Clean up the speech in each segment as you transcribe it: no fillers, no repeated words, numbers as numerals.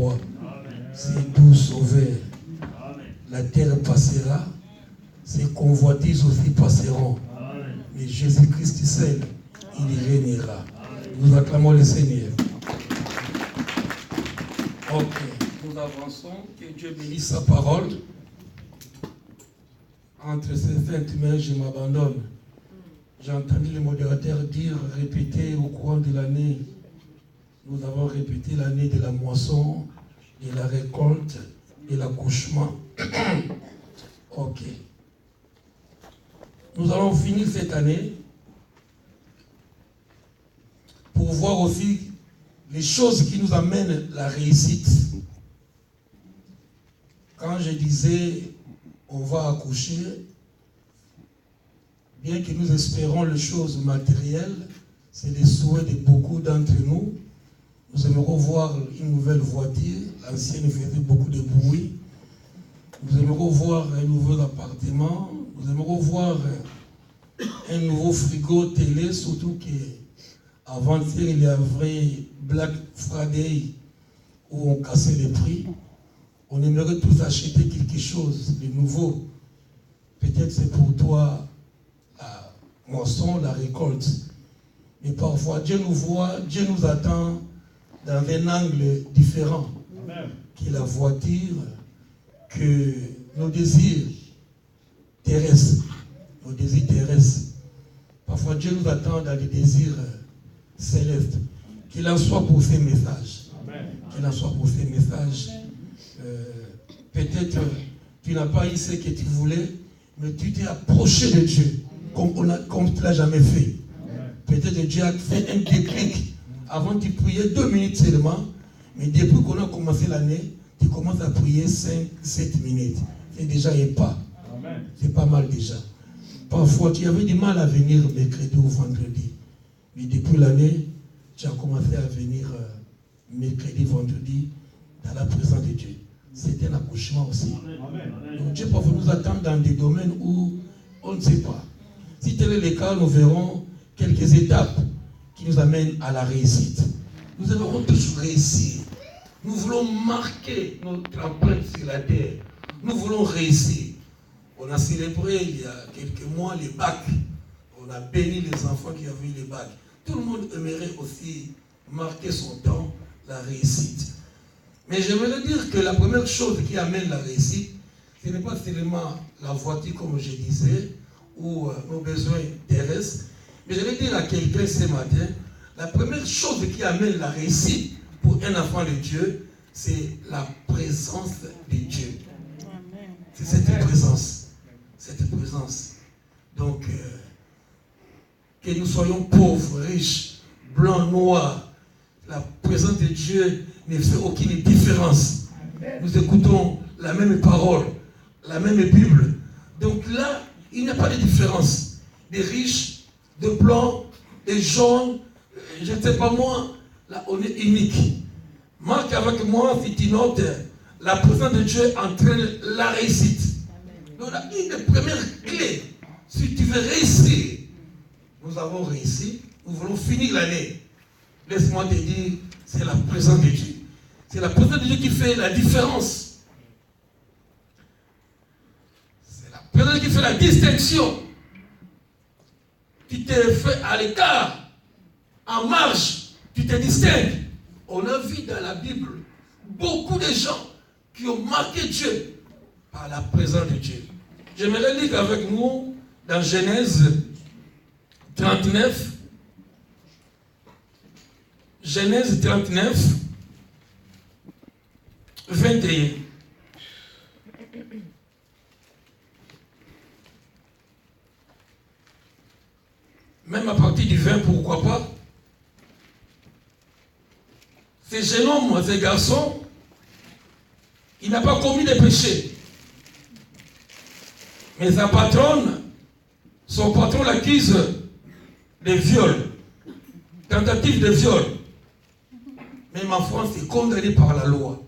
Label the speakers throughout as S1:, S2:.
S1: roi. Ses doux sauveurs. La terre passera, ses convoitises aussi passeront. Mais Jésus-Christ seul, il régnera. Nous acclamons le Seigneur. Ok, nous avançons. Que Dieu bénisse sa parole. Entre ses saintes mains, je m'abandonne. J'ai entendu le modérateur dire, répéter au cours de l'année. Nous avons répété l'année de la moisson, de la récolte, de l'accouchement. Ok. Nous allons finir cette année pour voir aussi les choses qui nous amènent la réussite. Quand je disais on va accoucher, bien que nous espérons les choses matérielles, c'est le souhait de beaucoup d'entre nous. Nous aimerons voir une nouvelle voiture, l'ancienne faisait beaucoup de bruit. Nous aimerons voir un nouveau appartement, nous aimerons voir un nouveau frigo télé, surtout qu'avant-hier, il y avait Black Friday où on cassait les prix. On aimerait tous acheter quelque chose de nouveau. Peut-être c'est pour toi la moisson, la récolte. Mais parfois, Dieu nous voit, Dieu nous attend dans un angle différent. Amen. Que la voiture, que nos désirs terrestres. Nos désirs terrestres. Parfois, Dieu nous attend dans des désirs célestes. Qu'il en soit pour ces messages. Amen. Qu'il en soit pour ces messages. Peut-être tu n'as pas eu ce que tu voulais, mais tu t'es approché de Dieu comme tu ne l'as jamais fait. Peut-être Dieu a fait un déclic. Avant tu priais 2 minutes seulement, mais depuis qu'on a commencé l'année, tu commences à prier 5-7 minutes. C'est déjà un pas. C'est pas mal déjà. Parfois tu avais du mal à venir mercredi ou vendredi. Mais depuis l'année, tu as commencé à venir mercredi, vendredi dans la présence de Dieu. C'est un accouchement aussi. Donc Dieu parfois nous attend dans des domaines où on ne sait pas. Si tel est le cas, nous verrons quelques étapes qui nous amènent à la réussite. Nous aimerons tous réussir. Nous voulons marquer notre empreinte sur la terre. Nous voulons réussir. On a célébré il y a quelques mois les bacs. On a béni les enfants qui avaient eu les bacs. Tout le monde aimerait aussi marquer son temps, la réussite. Mais j'aimerais dire que la première chose qui amène la réussite, ce n'est pas seulement la voiture, comme je disais, ou nos besoins terrestres. Mais je vais dire à quelqu'un ce matin, la première chose qui amène la réussite pour un enfant de Dieu, c'est la présence de Dieu. C'est cette présence. Cette présence. Donc, que nous soyons pauvres, riches, blancs, noirs, la présence de Dieu ne fait aucune différence. Nous écoutons la même parole, la même Bible. Donc là, il n'y a pas de différence. Des riches, des blancs, des jaunes, je ne sais pas moi, là on est unique. Marque avec moi, si tu notes, la présence de Dieu entraîne la réussite. Donc là, une des premières clés, si tu veux réussir, nous avons réussi, nous voulons finir l'année. Laisse-moi te dire, c'est la présence de Dieu. C'est la présence de Dieu qui fait la différence. C'est la présence qui fait la distinction. Tu t'es fait à l'écart, en marge, tu te distingues. On a vu dans la Bible beaucoup de gens qui ont marqué Dieu par la présence de Dieu. J'aimerais lire avec nous dans Genèse 39. Genèse 39, 21. Même à partir du 20, pourquoi pas? Ce jeune homme, ce garçon, il n'a pas commis de péché. Mais sa patronne, son patron l'accuse de viol, tentative de viol. Mais ma foi, c'est condamné par la loi.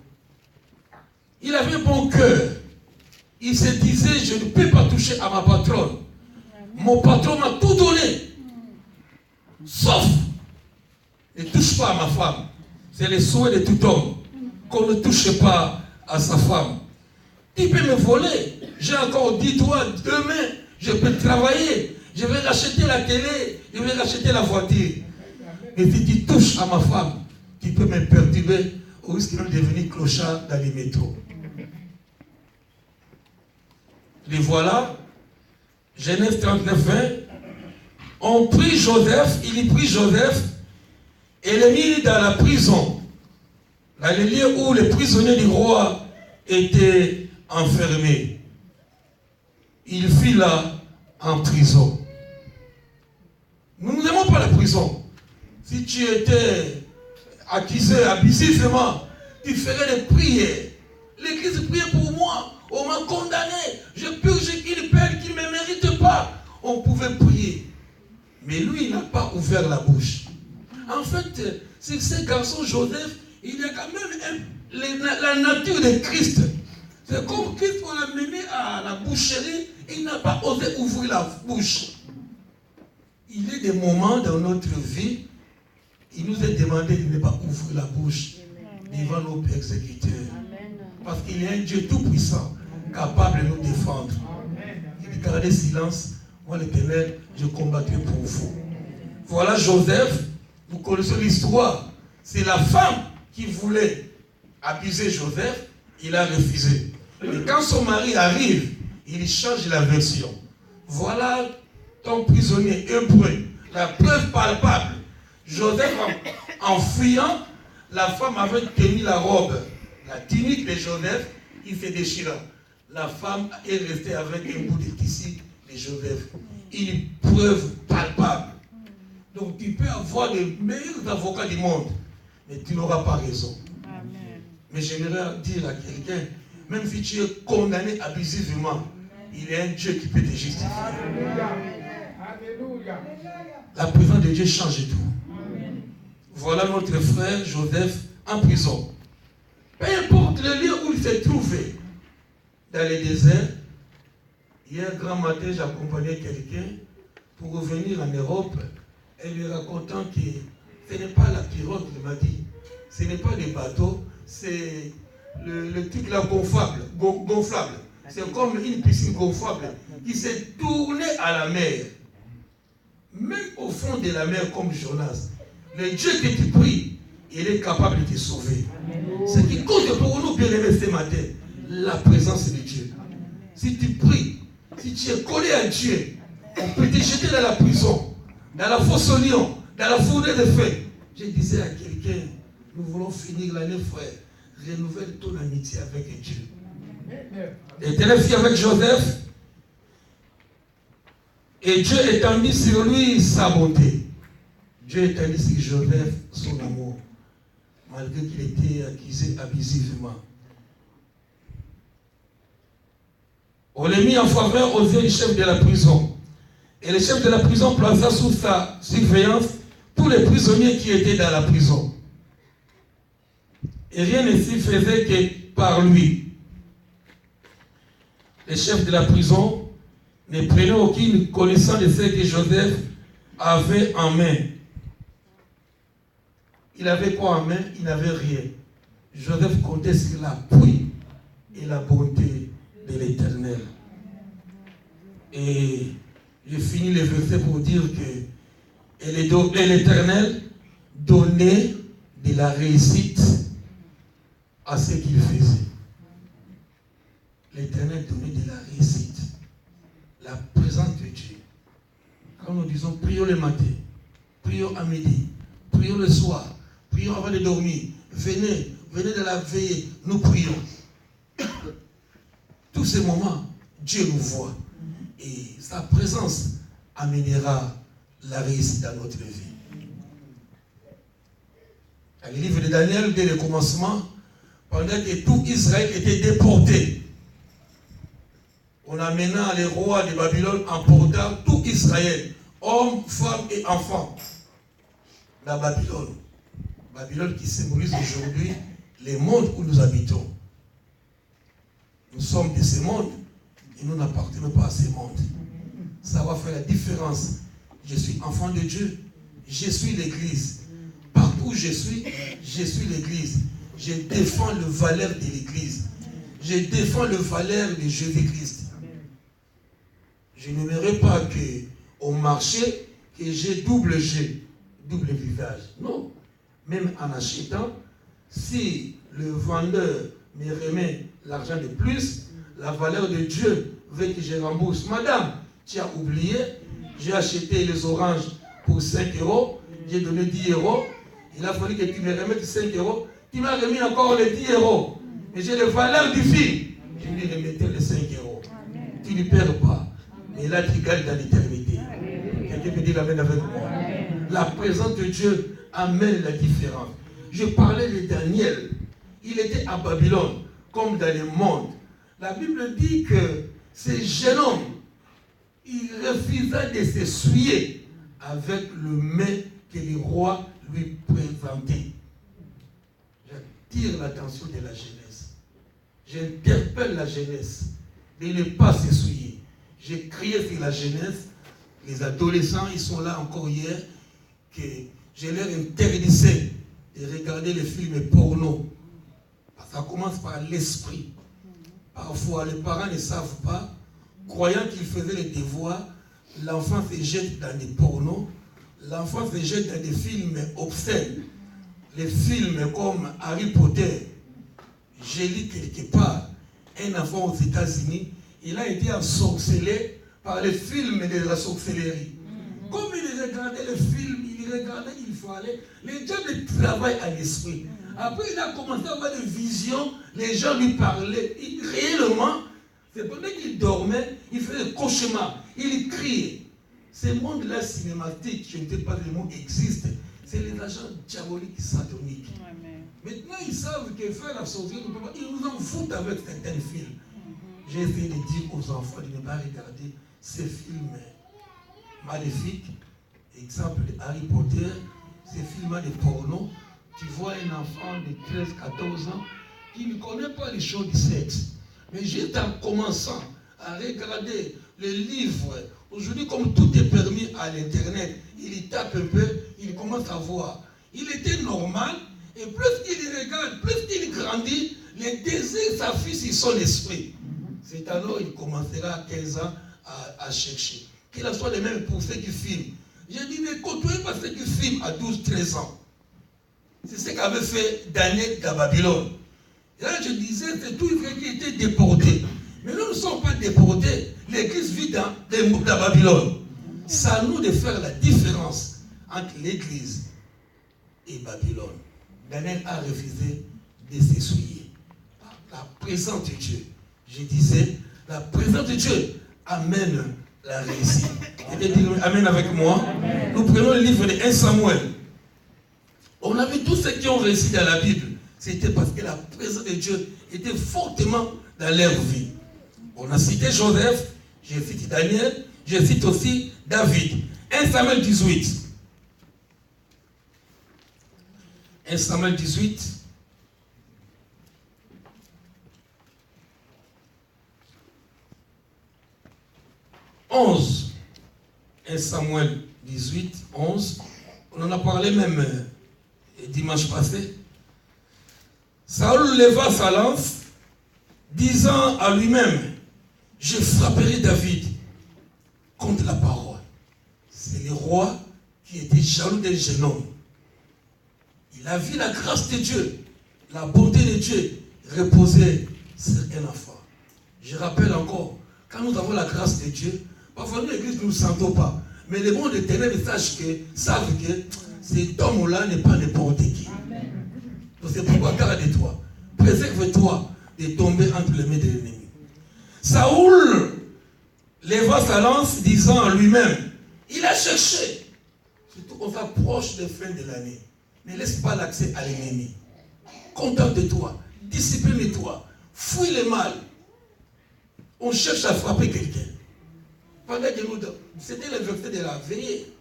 S1: Il avait un bon cœur. Il se disait, je ne peux pas toucher à ma patronne. Mon patron m'a tout donné. Sauf, ne touche pas à ma femme. C'est le souhait de tout homme. qu'on ne touche pas à sa femme. Tu peux me voler. J'ai encore dit, toi, demain, je peux travailler. Je vais racheter la télé. Je vais racheter la voiture. Mais si tu touches à ma femme, tu peux me perturber au risque de devenir clochard dans les métros. Les voilà, Genèse 39, 20. On prit Joseph, il y prit Joseph et le mit dans la prison, dans le lieu où les prisonniers du roi étaient enfermés. Il fut là en prison. Nous n'aimons pas la prison. Si tu étais accusé abusivement, tu ferais des prières. L'église priait pour moi. On m'a condamné. Je purge une peine qu'il ne me mérite pas. On pouvait prier. Mais lui, il n'a pas ouvert la bouche. En fait, c'est ce garçon Joseph, il a quand même la nature de Christ. C'est comme Christ qu'on l'a mené à la boucherie, il n'a pas osé ouvrir la bouche. Il y a des moments dans notre vie, il nous est demandé de ne pas ouvrir la bouche devant nos persécuteurs. Parce qu'il y a un Dieu tout-puissant, capable de nous défendre. Il dit, gardez silence, moi l'Éternel, je combattrai pour vous. Voilà Joseph, vous connaissez l'histoire. C'est la femme qui voulait abuser Joseph, il a refusé. Et quand son mari arrive, il change la version. Voilà ton prisonnier hébreu, la preuve palpable. Joseph, en fuyant, la femme avait tenu la robe, la tunique de Joseph, il s'est déchiré. La femme est restée avec un bout de tissu de Joseph. Une preuve palpable. Donc tu peux avoir les meilleurs avocats du monde, mais tu n'auras pas raison. Amen. Mais j'aimerais dire à quelqu'un, même si tu es condamné abusivement, il y a un Dieu qui peut te justifier. Alléluia. La présence de Dieu change tout. Amen. Voilà notre frère Joseph en prison. Peu importe le lieu où il s'est trouvé, dans le désert. Hier, grand matin, j'accompagnais quelqu'un pour revenir en Europe et lui racontant que ce n'est pas la pirogue, il m'a dit. Ce n'est pas des bateaux, c'est le truc là gonflable. C'est comme une piscine gonflable qui s'est tournée à la mer. Même au fond de la mer, comme Jonas, le Dieu que tu pries, il est capable de te sauver. Ce qui compte pour nous, bien aimés, ce matin, la présence de Dieu. Si tu pries, si tu es collé à Dieu, on peut te jeter dans la prison, dans la fosse au lion, dans la fournaise de feu. Je disais à quelqu'un, nous voulons finir l'année, frère. Renouvelle ton amitié avec Dieu. L'Éternel fit avec Joseph, et Dieu étendit sur lui sa bonté. Dieu étendit sur Joseph son amour, malgré qu'il était accusé abusivement. On l'a mis en faveur aux yeux du chef de la prison. Et le chef de la prison plaça sous sa surveillance tous les prisonniers qui étaient dans la prison. Et rien ne s'y faisait que par lui. Le chef de la prison ne prenait aucune connaissance de ce que Joseph avait en main. Il avait quoi en main? Il n'avait rien. Joseph comptait sur l'appui et la bonté de l'Éternel. Et je finis le verset pour dire que l'Éternel donnait de la réussite à ce qu'il faisait. L'Éternel donnait de la réussite. La présence de Dieu. Quand nous disons prions le matin, prions à midi, prions le soir, prions avant de dormir, venez de la veillée, nous prions. Tous ces moments, Dieu nous voit. Et sa présence amènera la réussite dans notre vie. Dans le livre de Daniel, dès le commencement, pendant que tout Israël était déporté, on amena les rois de Babylone emportant tout Israël, hommes, femmes et enfants, la Babylone. Babylone qui symbolise aujourd'hui le monde où nous habitons. Nous sommes de ce monde et nous n'appartenons pas à ce monde. Ça va faire la différence. Je suis enfant de Dieu, je suis l'église. Partout où je suis l'église. Je défends le valeur de l'Église. Je défends le valeur de Jésus-Christ. Je n'aimerais pas qu'au marché, que j'ai double visage. Non. Même en achetant, si le vendeur me remet l'argent de plus, la valeur de Dieu veut que je rembourse. Madame, tu as oublié, j'ai acheté les oranges pour 5 €, j'ai donné 10 €, il a fallu que tu me remettes 5 €, tu m'as remis encore les 10 €, mais j'ai les valeurs du film. Je lui remettais les 5 €. Tu ne perds pas, mais là tu gagnes dans l'éternité. Quelqu'un peut dire amen avec moi. La présence de Dieu amène la différence. Je parlais de Daniel. Il était à Babylone, comme dans le monde. La Bible dit que ce jeune homme, il refusa de s'essuyer avec le mets que le roi lui présentait. J'attire l'attention de la jeunesse. J'interpelle la jeunesse de ne pas s'essuyer. J'ai crié sur la jeunesse. Les adolescents, ils sont là encore hier, que je leur interdisais de regarder les films porno. Ça commence par l'esprit. Parfois, les parents ne savent pas, croyant qu'ils faisaient les devoirs, l'enfant se jette dans des pornos, l'enfant se jette dans des films obscènes. Les films comme Harry Potter. J'ai lu quelque part, un enfant aux États-Unis, il a été ensorcelé par les films de la sorcellerie. Comme il regardait les films, il regardait, il fallait. Les gens ne travaillent à l'esprit. Après, il a commencé à avoir des visions, les gens lui parlaient. Réellement, c'est pendant qu'il dormait, il faisait des cauchemars, il criait. Ce monde-là cinématique, je ne sais pas si le mot existe, c'est les agents diaboliques sataniques. Maintenant, ils savent que faire la sorcellerie, ils nous en foutent avec certains films. J'ai essayé de dire aux enfants de ne pas regarder ces films maléfiques. Exemple de Harry Potter, ces films de porno. Tu vois un enfant de 13-14 ans qui ne connaît pas les choses du sexe. Mais juste en commençant à regarder les livres, aujourd'hui comme tout est permis à l'internet, il y tape un peu, il commence à voir. Il était normal, et plus qu'il regarde, plus qu'il grandit, les désirs s'affichent sur son esprit. C'est alors qu'il commencera à 15 ans à chercher. Qu'il en soit les mêmes pour ceux qui filment. J'ai dit, mais côtoyez pas ceux qui filment à 12-13 ans. C'est ce qu'avait fait Daniel à Babylone. Et là, je disais, c'est tout Israël qui était déporté. Mais nous ne sommes pas déportés. L'église vit dans Babylone. C'est à nous de faire la différence entre l'église et Babylone. Daniel a refusé de s'essuyer. La présence de Dieu. Je disais, la présence de Dieu amène la réussite. Amen avec moi. Amen. Nous prenons le livre de 1 Samuel. On a vu tous ceux qui ont réussi dans la Bible. C'était parce que la présence de Dieu était fortement dans leur vie. On a cité Joseph, j'ai cité Daniel, je cite aussi David. 1 Samuel 18. 1 Samuel 18. 11. 1 Samuel 18, 11. On en a parlé même dimanche passé. Saül leva sa lance, disant à lui-même, je frapperai David contre la parole. C'est le roi qui était jaloux d'un jeune homme. Il a vu la grâce de Dieu, la bonté de Dieu reposer sur un enfant. Je rappelle encore, quand nous avons la grâce de Dieu, parfois nous, l'église, nous ne sentons pas. Mais les mondes de ténèbres savent que cet homme-là n'est pas n'importe qui. Donc c'est pourquoi garde-toi. Préserve-toi de tomber entre les mains de l'ennemi. Saül leva sa lance, disant à lui-même, il a cherché. Surtout on s'approche des fins de l'année. Ne laisse pas l'accès à l'ennemi. Contente-toi, discipline-toi, fuis le mal. On cherche à frapper quelqu'un. Pendant que nous, c'était le verset de la veillée.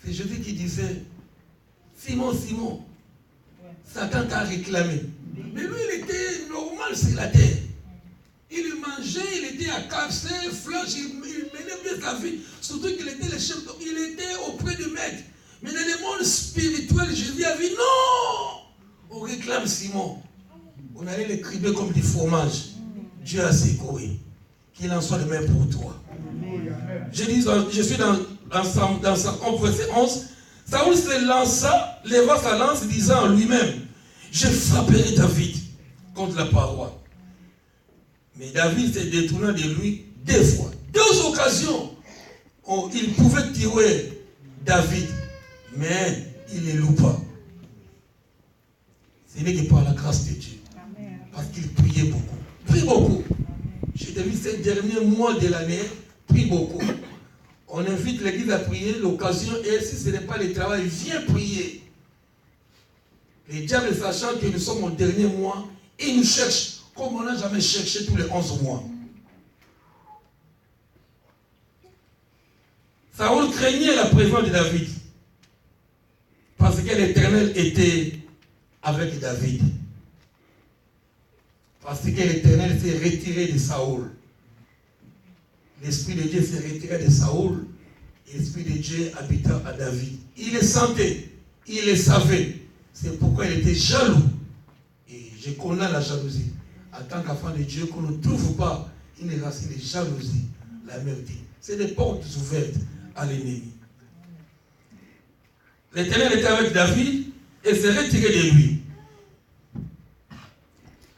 S1: C'est Jésus qui disait, Simon, Simon, Satan t'a réclamé. Mais lui, il était normal sur la terre. Il mangeait, il était à café, flanche, il menait bien sa vie. Surtout qu'il était le chef, il était auprès du maître. Mais dans le monde spirituel, Jésus a dit non. On réclame Simon. On allait l'écrire comme du fromage. Dieu a secoué. Qu'il en soit de même pour toi. Je suis dans verset 11. Saoul se lança, leva sa lance, disant en lui-même, je frapperai David contre la paroi. Mais David s'est détourné de lui 2 fois. 2 occasions où il pouvait tuer David, mais il ne le loupa. Ce n'est que par la grâce de Dieu. Parce qu'il priait beaucoup. Prie beaucoup. J'ai vu ces derniers mois de l'année, prie beaucoup. On invite l'église à prier, l'occasion est, si ce n'est pas le travail, viens prier. Les diables, sachant que nous sommes au dernier mois, ils nous cherchent comme on n'a jamais cherché tous les 11 mois. Saoul craignait la présence de David. Parce que l'Éternel était avec David. Parce que l'Éternel s'est retiré de Saoul. L'Esprit de Dieu s'est retiré de Saoul. Et l'Esprit de Dieu habita à David. Il le sentait. Il le savait. C'est pourquoi il était jaloux. Et je connais la jalousie. En tant qu'enfant de Dieu, qu'on ne trouve pas une racine de jalousie, la merdie. C'est des portes ouvertes à l'ennemi. L'Éternel était avec David et s'est retiré de lui.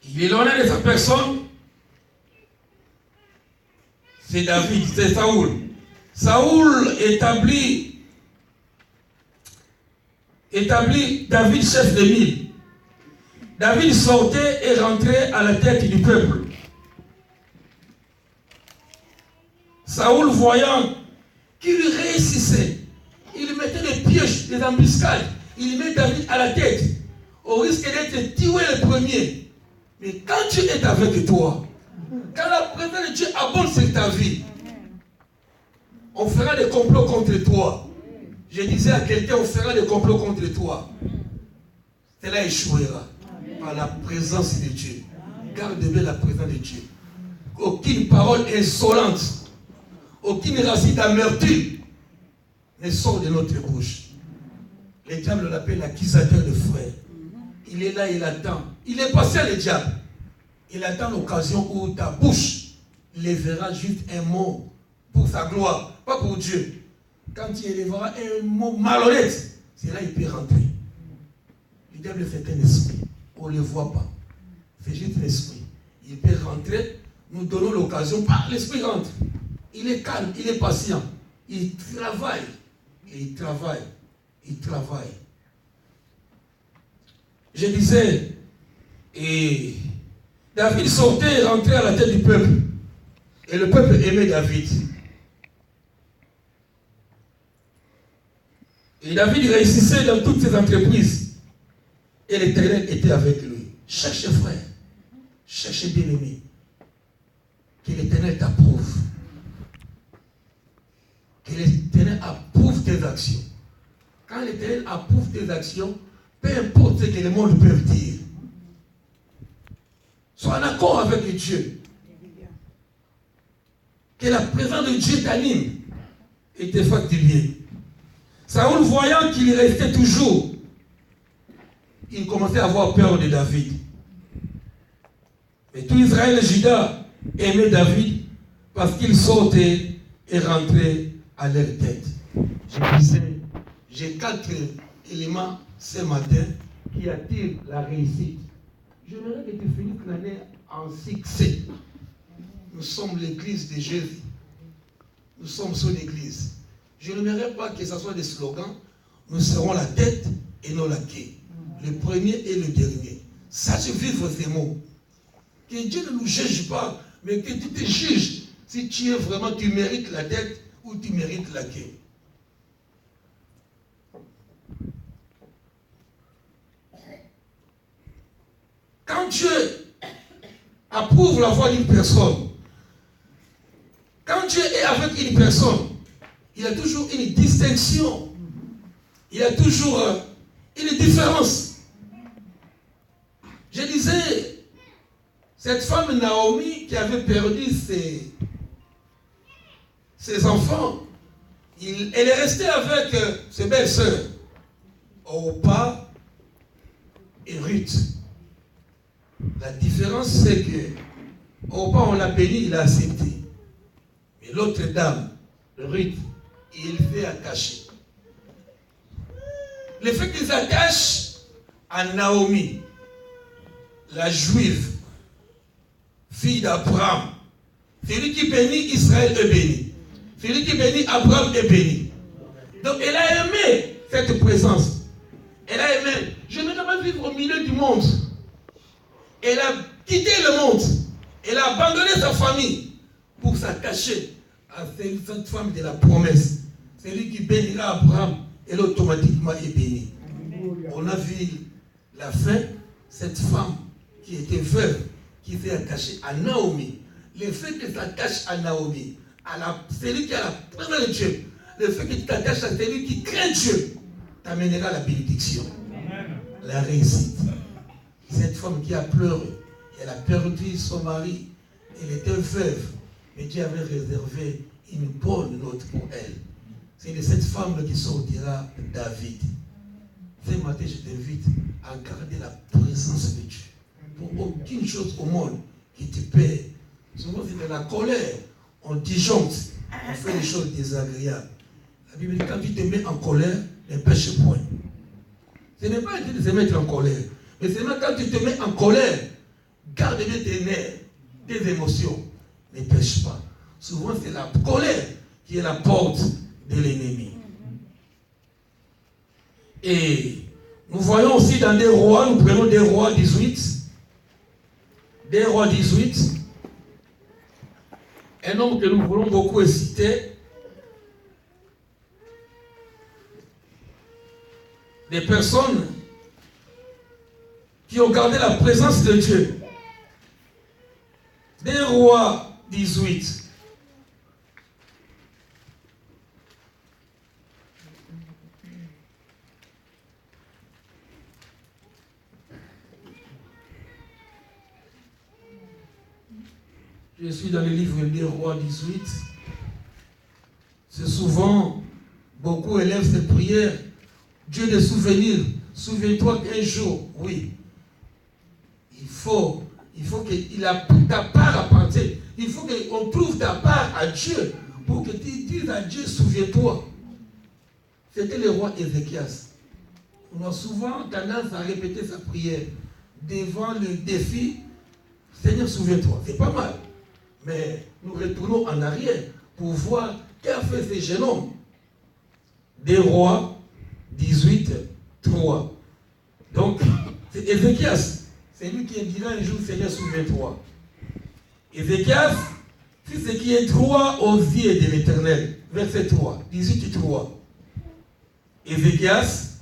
S1: Il éloignait de sa personne. C'est David, c'est Saoul. Saoul établit David chef de mille. David sortait et rentrait à la tête du peuple. Saoul, voyant qu'il réussissait, il mettait des pièges, des embuscades. Il met David à la tête, au risque d'être tué le premier. Mais quand Dieu est avec toi, quand la présence de Dieu abonde sur ta vie, on fera des complots contre toi. Je disais à quelqu'un, on fera des complots contre toi. Cela échouera par la présence de Dieu. Garde bien la présence de Dieu. Aucune parole insolente, aucune racine d'amertume ne sort de notre bouche. Le diable l'appelle l'accusateur de frères. Il est là, il attend. Il est patient, le diable. Il attend l'occasion où ta bouche lèvera juste un mot pour sa gloire, pas pour Dieu. Quand il élèvera un mot malhonnête, c'est là qu'il peut rentrer. Le diable, c'est un esprit. On ne le voit pas. C'est juste l'esprit. Il peut rentrer. Nous donnons l'occasion. L'esprit rentre. Il est calme, il est patient. Il travaille. Et il travaille. Il travaille. Je disais, et David sortait et rentrait à la tête du peuple. Et le peuple aimait David. Et David réussissait dans toutes ses entreprises. Et l'Éternel était avec lui. Cherchez frère. Cherchez bien-aimé. Que l'Éternel t'approuve. Que l'Éternel approuve tes actions. Quand l'Éternel approuve tes actions, peu importe ce que le monde peut dire, sois en accord avec Dieu. Que la présence de Dieu t'anime et te fasse du bien. Saoul, voyant qu'il restait toujours, il commençait à avoir peur de David. Mais tout Israël et Juda aimaient David parce qu'il sortait et rentrait à leur tête. Je disais, j'ai 4 éléments ce matin qui attirent la réussite. J'aimerais que tu finisses l'année en succès. Nous sommes l'église de Jésus. Nous sommes son église. Je n'aimerais pas que ce soit des slogans. Nous serons la tête et non la queue. Le premier et le dernier. Sache vivre ces mots. Que Dieu ne nous juge pas, mais que tu te juges si tu es vraiment, tu mérites la tête ou tu mérites la queue. Quand Dieu approuve la voix d'une personne, quand Dieu est avec une personne, il y a toujours une distinction. Il y a toujours une différence. Je disais, cette femme Naomi qui avait perdu ses enfants, elle est restée avec ses belles-sœurs. Orpa et Ruth. La différence, c'est que Orpa, on l'a béni, il a accepté. Mais l'autre dame, Ruth, il fait attacher. Le fait qu'ils attachent à Naomi, la juive, fille d'Abraham, celui qui bénit Israël est béni. Celui qui bénit Abraham est béni. Donc elle a aimé cette présence. Elle a aimé. Je ne veux pas vivre au milieu du monde. Elle a quitté le monde. Elle a abandonné sa famille pour s'attacher à cette femme de la promesse. Celui qui bénira Abraham, elle automatiquement est bénie. On a vu la fin, cette femme qui était veuve, qui s'est attachée à Naomi. Le fait qu'elle s'attache à Naomi, celui qui a la présence de Dieu, le fait que tu t'attaches à celui qui craint Dieu, t'amènera la bénédiction, la réussite. Cette femme qui a pleuré, elle a perdu son mari, elle était veuve, mais Dieu avait réservé une bonne note pour elle. C'est de cette femme qui sortira David. Ce matin, je t'invite à garder la présence de Dieu. Pour aucune chose au monde qui te perd. Souvent, c'est de la colère. On disjoncte. On fait des choses désagréables. La Bible dit, quand tu te mets en colère, ne pêche point. Ce n'est pas de se mettre en colère. Mais seulement quand tu te mets en colère, garde bien tes nerfs, tes émotions. Ne pêche pas. Souvent, c'est la colère qui est la porte de l'ennemi. Et nous voyons aussi dans des rois, nous prenons des rois 18. Des rois 18. Un homme que nous voulons beaucoup citer. Des personnes qui ont gardé la présence de Dieu. Des rois 18. Je suis dans le livre des rois 18. C'est souvent, beaucoup élèvent cette prière. Dieu de souvenirs. Souviens-toi qu'un jour, oui, il faut qu'il a ta part à partir. Il faut qu'on trouve ta part à Dieu pour que tu dises à Dieu, souviens-toi. C'était le roi Ézéchias. On a souvent tendance à répéter sa prière devant le défi. Seigneur, souviens-toi. C'est pas mal. Mais nous retournons en arrière pour voir qu'a fait ce jeune homme. Des rois 18, 3. Donc, c'est Ézéchias. C'est lui qui dira un jour, Seigneur, souviens-toi. Ézéchias fit ce qui est droit aux yeux de l'Éternel. Verset 3, 18, 3. Ézéchias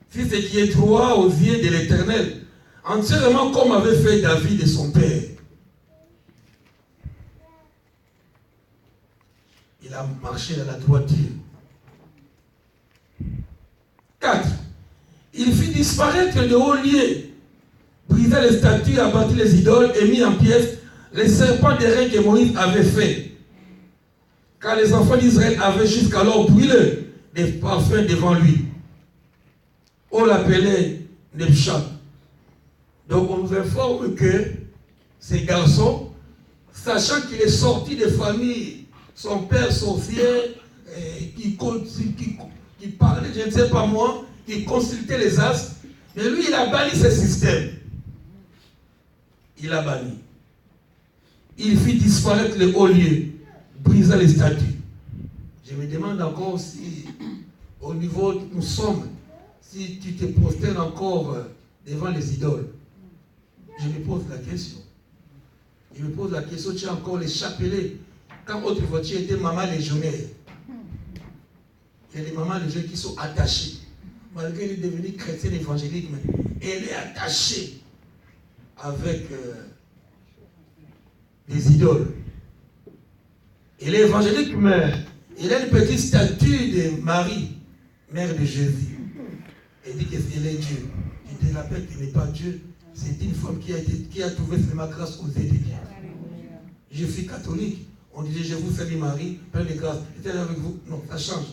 S1: fit ce qui est droit aux yeux de l'Éternel, entièrement comme avait fait David et son père. Il a marché dans la droiture. 4. Il fit disparaître de hauts lieux, brisa les statues, abattit les idoles et mit en pièces les serpents d'airain que Moïse avait fait. Car les enfants d'Israël avaient jusqu'alors brûlé des parfums devant lui. On l'appelait Nebshat. Donc on nous informe que ces garçons, sachant qu'il est sorti des familles, son père sorcier, qui parlait, je ne sais pas moi, qui consultait les astres, mais lui il a banni ce système. Il a banni. Il fit disparaître les hauts lieux, brisa les statues. Je me demande encore si, au niveau où nous sommes, si tu te prosternes encore devant les idoles. Je me pose la question. Je me pose la question, tu as encore les chapelets. Quand autrefois tu étais maman légionnaire, il y a des mamans légionnaires qui sont attachées. Malgré qu'elle est devenue chrétienne évangélique, mais elle est attachée avec des idoles. Elle est évangélique, mais elle a une petite statue de Marie, mère de Jésus. Elle dit qu'elle est Dieu. Je te rappelle qu'elle n'est pas Dieu. C'est une femme qui a trouvé ma grâce aux yeux de Dieu. Je suis catholique. On disait, je vous salue Marie, pleine de grâce. J'étais avec vous. Non, ça change.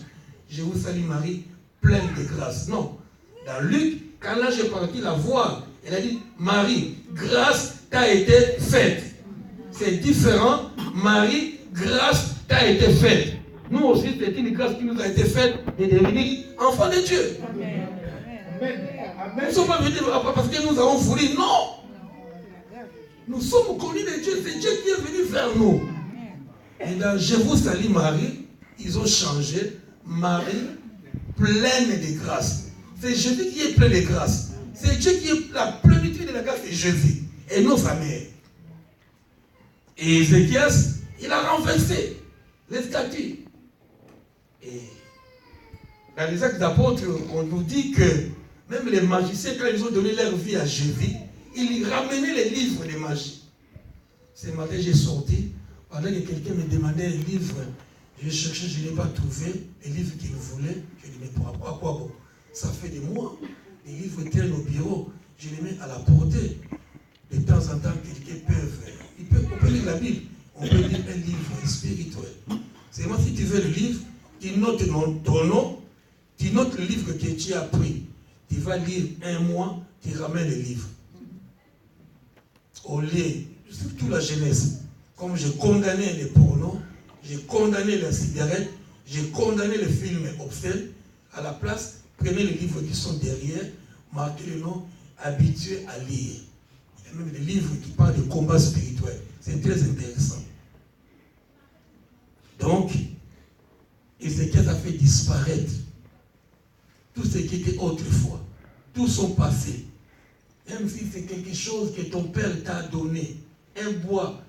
S1: Je vous salue Marie, pleine de grâce. Non. Dans Luc, quand l'ange est parti la voir, elle a dit, Marie, grâce t'a été faite. C'est différent. Marie, grâce t'a été faite. Nous aussi, c'est une grâce qui nous a été faite de devenir enfants de Dieu. Amen. Nous ne sommes pas venus parce que nous avons voulu. Non. Nous sommes connus de Dieu. C'est Dieu qui est venu vers nous. Et dans Je vous salue Marie, ils ont changé Marie pleine de grâce. C'est Jésus qui est plein de grâce. C'est Dieu qui est la plénitude de la grâce, c'est Jésus. Et non sa mère. Et Ézéchias, il a renversé les statues. Et dans les Actes d'Apôtres, on nous dit que même les magiciens, quand ils ont donné leur vie à Jésus, ils ramenaient les livres de magie. Ce matin, j'ai sorti, pendant que quelqu'un me demandait un livre, j'ai cherché, je n'ai pas trouvé les livres qu'il voulait. Je dis, mais pourquoi bon? Ça fait des mois. Les livres traînent au bureau, je les mets à la portée. De temps en temps, quelqu'un on peut lire la Bible, on peut lire un livre spirituel. C'est moi, si tu veux le livre, tu notes ton nom, tu notes le livre que tu as pris. Tu vas lire un mois, tu ramènes le livre. Au lieu, surtout la jeunesse, comme j'ai condamné les pornos, j'ai condamné la cigarette, j'ai condamné les films obscènes, à la place, prenez les livres qui sont derrière, marquez le nom, habitués à lire. Il y a même des livres qui parlent de combat spirituel. C'est très intéressant. Donc, Ézéchias a fait disparaître tout ce qui était autrefois, tout son passé. Même si c'est quelque chose que ton père t'a donné, un bois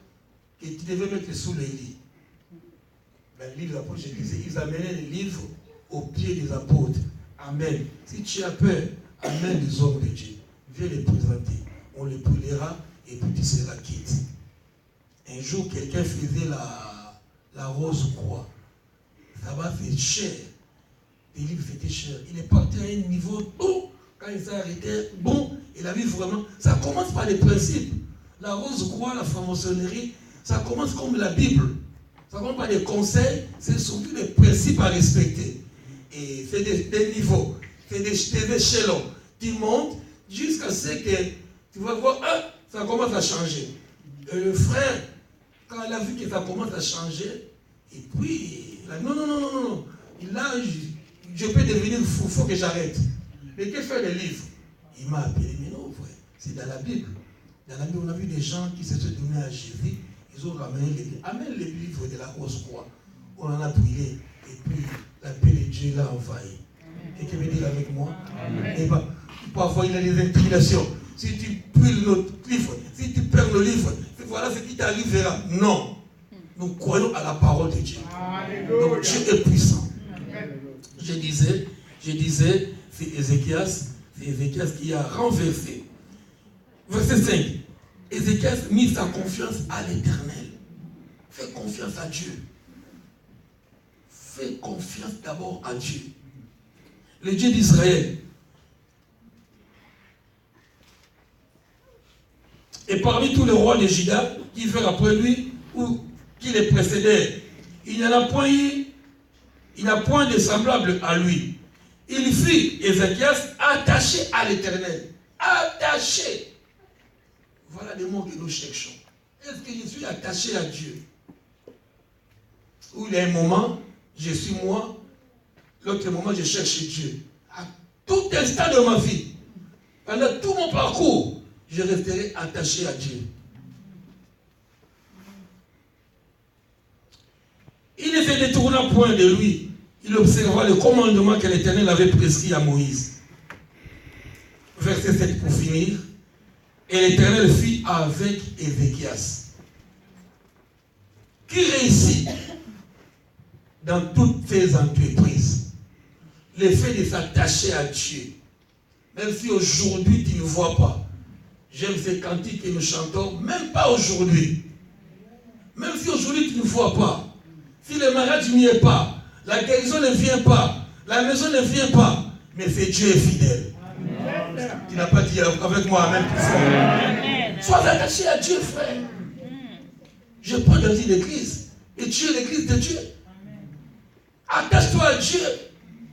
S1: que tu devais mettre sous les lits. Ben, le livre des apôtres, je disais, ils amenaient les livres aux pieds des apôtres. Amen. Si tu as peur, amène les hommes de Dieu. Viens les présenter. On les brûlera et puis tu seras quitte. Un jour, quelqu'un faisait la rose croix. Ça va faire cher. Les livres étaient chers. Il est parti à un niveau haut. Quand il s'est arrêté, bon, il a vu vraiment. Ça commence par les principes. La rose croix, la franc-maçonnerie, ça commence comme la Bible. Ça commence par des conseils, c'est surtout des principes à respecter. Et c'est des niveaux, c'est des échelons. Tu montes jusqu'à ce que tu vas voir, ça commence à changer. Et le frère, quand il a vu que ça commence à changer, et puis, il a dit, non. Là, je peux devenir fou, il faut que j'arrête. Mais que fait le livre? Il m'a appelé, mais non, frère, c'est dans la Bible. Dans la Bible, on a vu des gens qui se sont donnés à Jésus, ils ont ramené les livres. Amène les livres de la rose croix. On en a brûlé, et puis la paix de Dieu l'a envahi. Quelqu'un veut dire avec moi? Et bah, parfois, il y a des intimidations. Si tu brûles notre livre, si tu perds le livre, voilà ce qui t'arrivera. Non. Nous croyons à la parole de Dieu. Donc Dieu est puissant. Je disais, c'est Ézéchias qui a renversé. Verset 5. Ézéchias mit sa confiance à l'Éternel. Fais confiance à Dieu. Fais confiance d'abord à Dieu. Le Dieu d'Israël. Et parmi tous les rois de Juda qui vinrent après lui ou qui les précédaient, il n'y en a point eu, il n'y a point de semblable à lui. Il fut, Ézéchias, attaché à l'Éternel. Attaché. Voilà les mots que nous cherchons. Est-ce que je suis attaché à Dieu? Ou il y a un moment, je suis moi, l'autre moment, je cherche Dieu. À tout instant de ma vie, pendant tout mon parcours, je resterai attaché à Dieu. Il ne se détourna point de lui. Il observa le commandement que l'Éternel avait prescrit à Moïse. Verset 7 pour finir. Et l'Éternel fit avec Ézéchias, qui réussit dans toutes ses entreprises. Le fait de s'attacher à Dieu. Même si aujourd'hui tu ne vois pas. J'aime ces cantiques que nous chantons, même pas aujourd'hui. Même si aujourd'hui tu ne vois pas. Si le mariage n'y est pas, la guérison ne vient pas, la maison ne vient pas, mais c'est Dieu est fidèle. Amen. Tu n'as pas dit avec moi Amen plus fort. Sois attaché à Dieu, frère. Je prends dans une église, et Dieu est l'église de Dieu. Attache-toi à Dieu,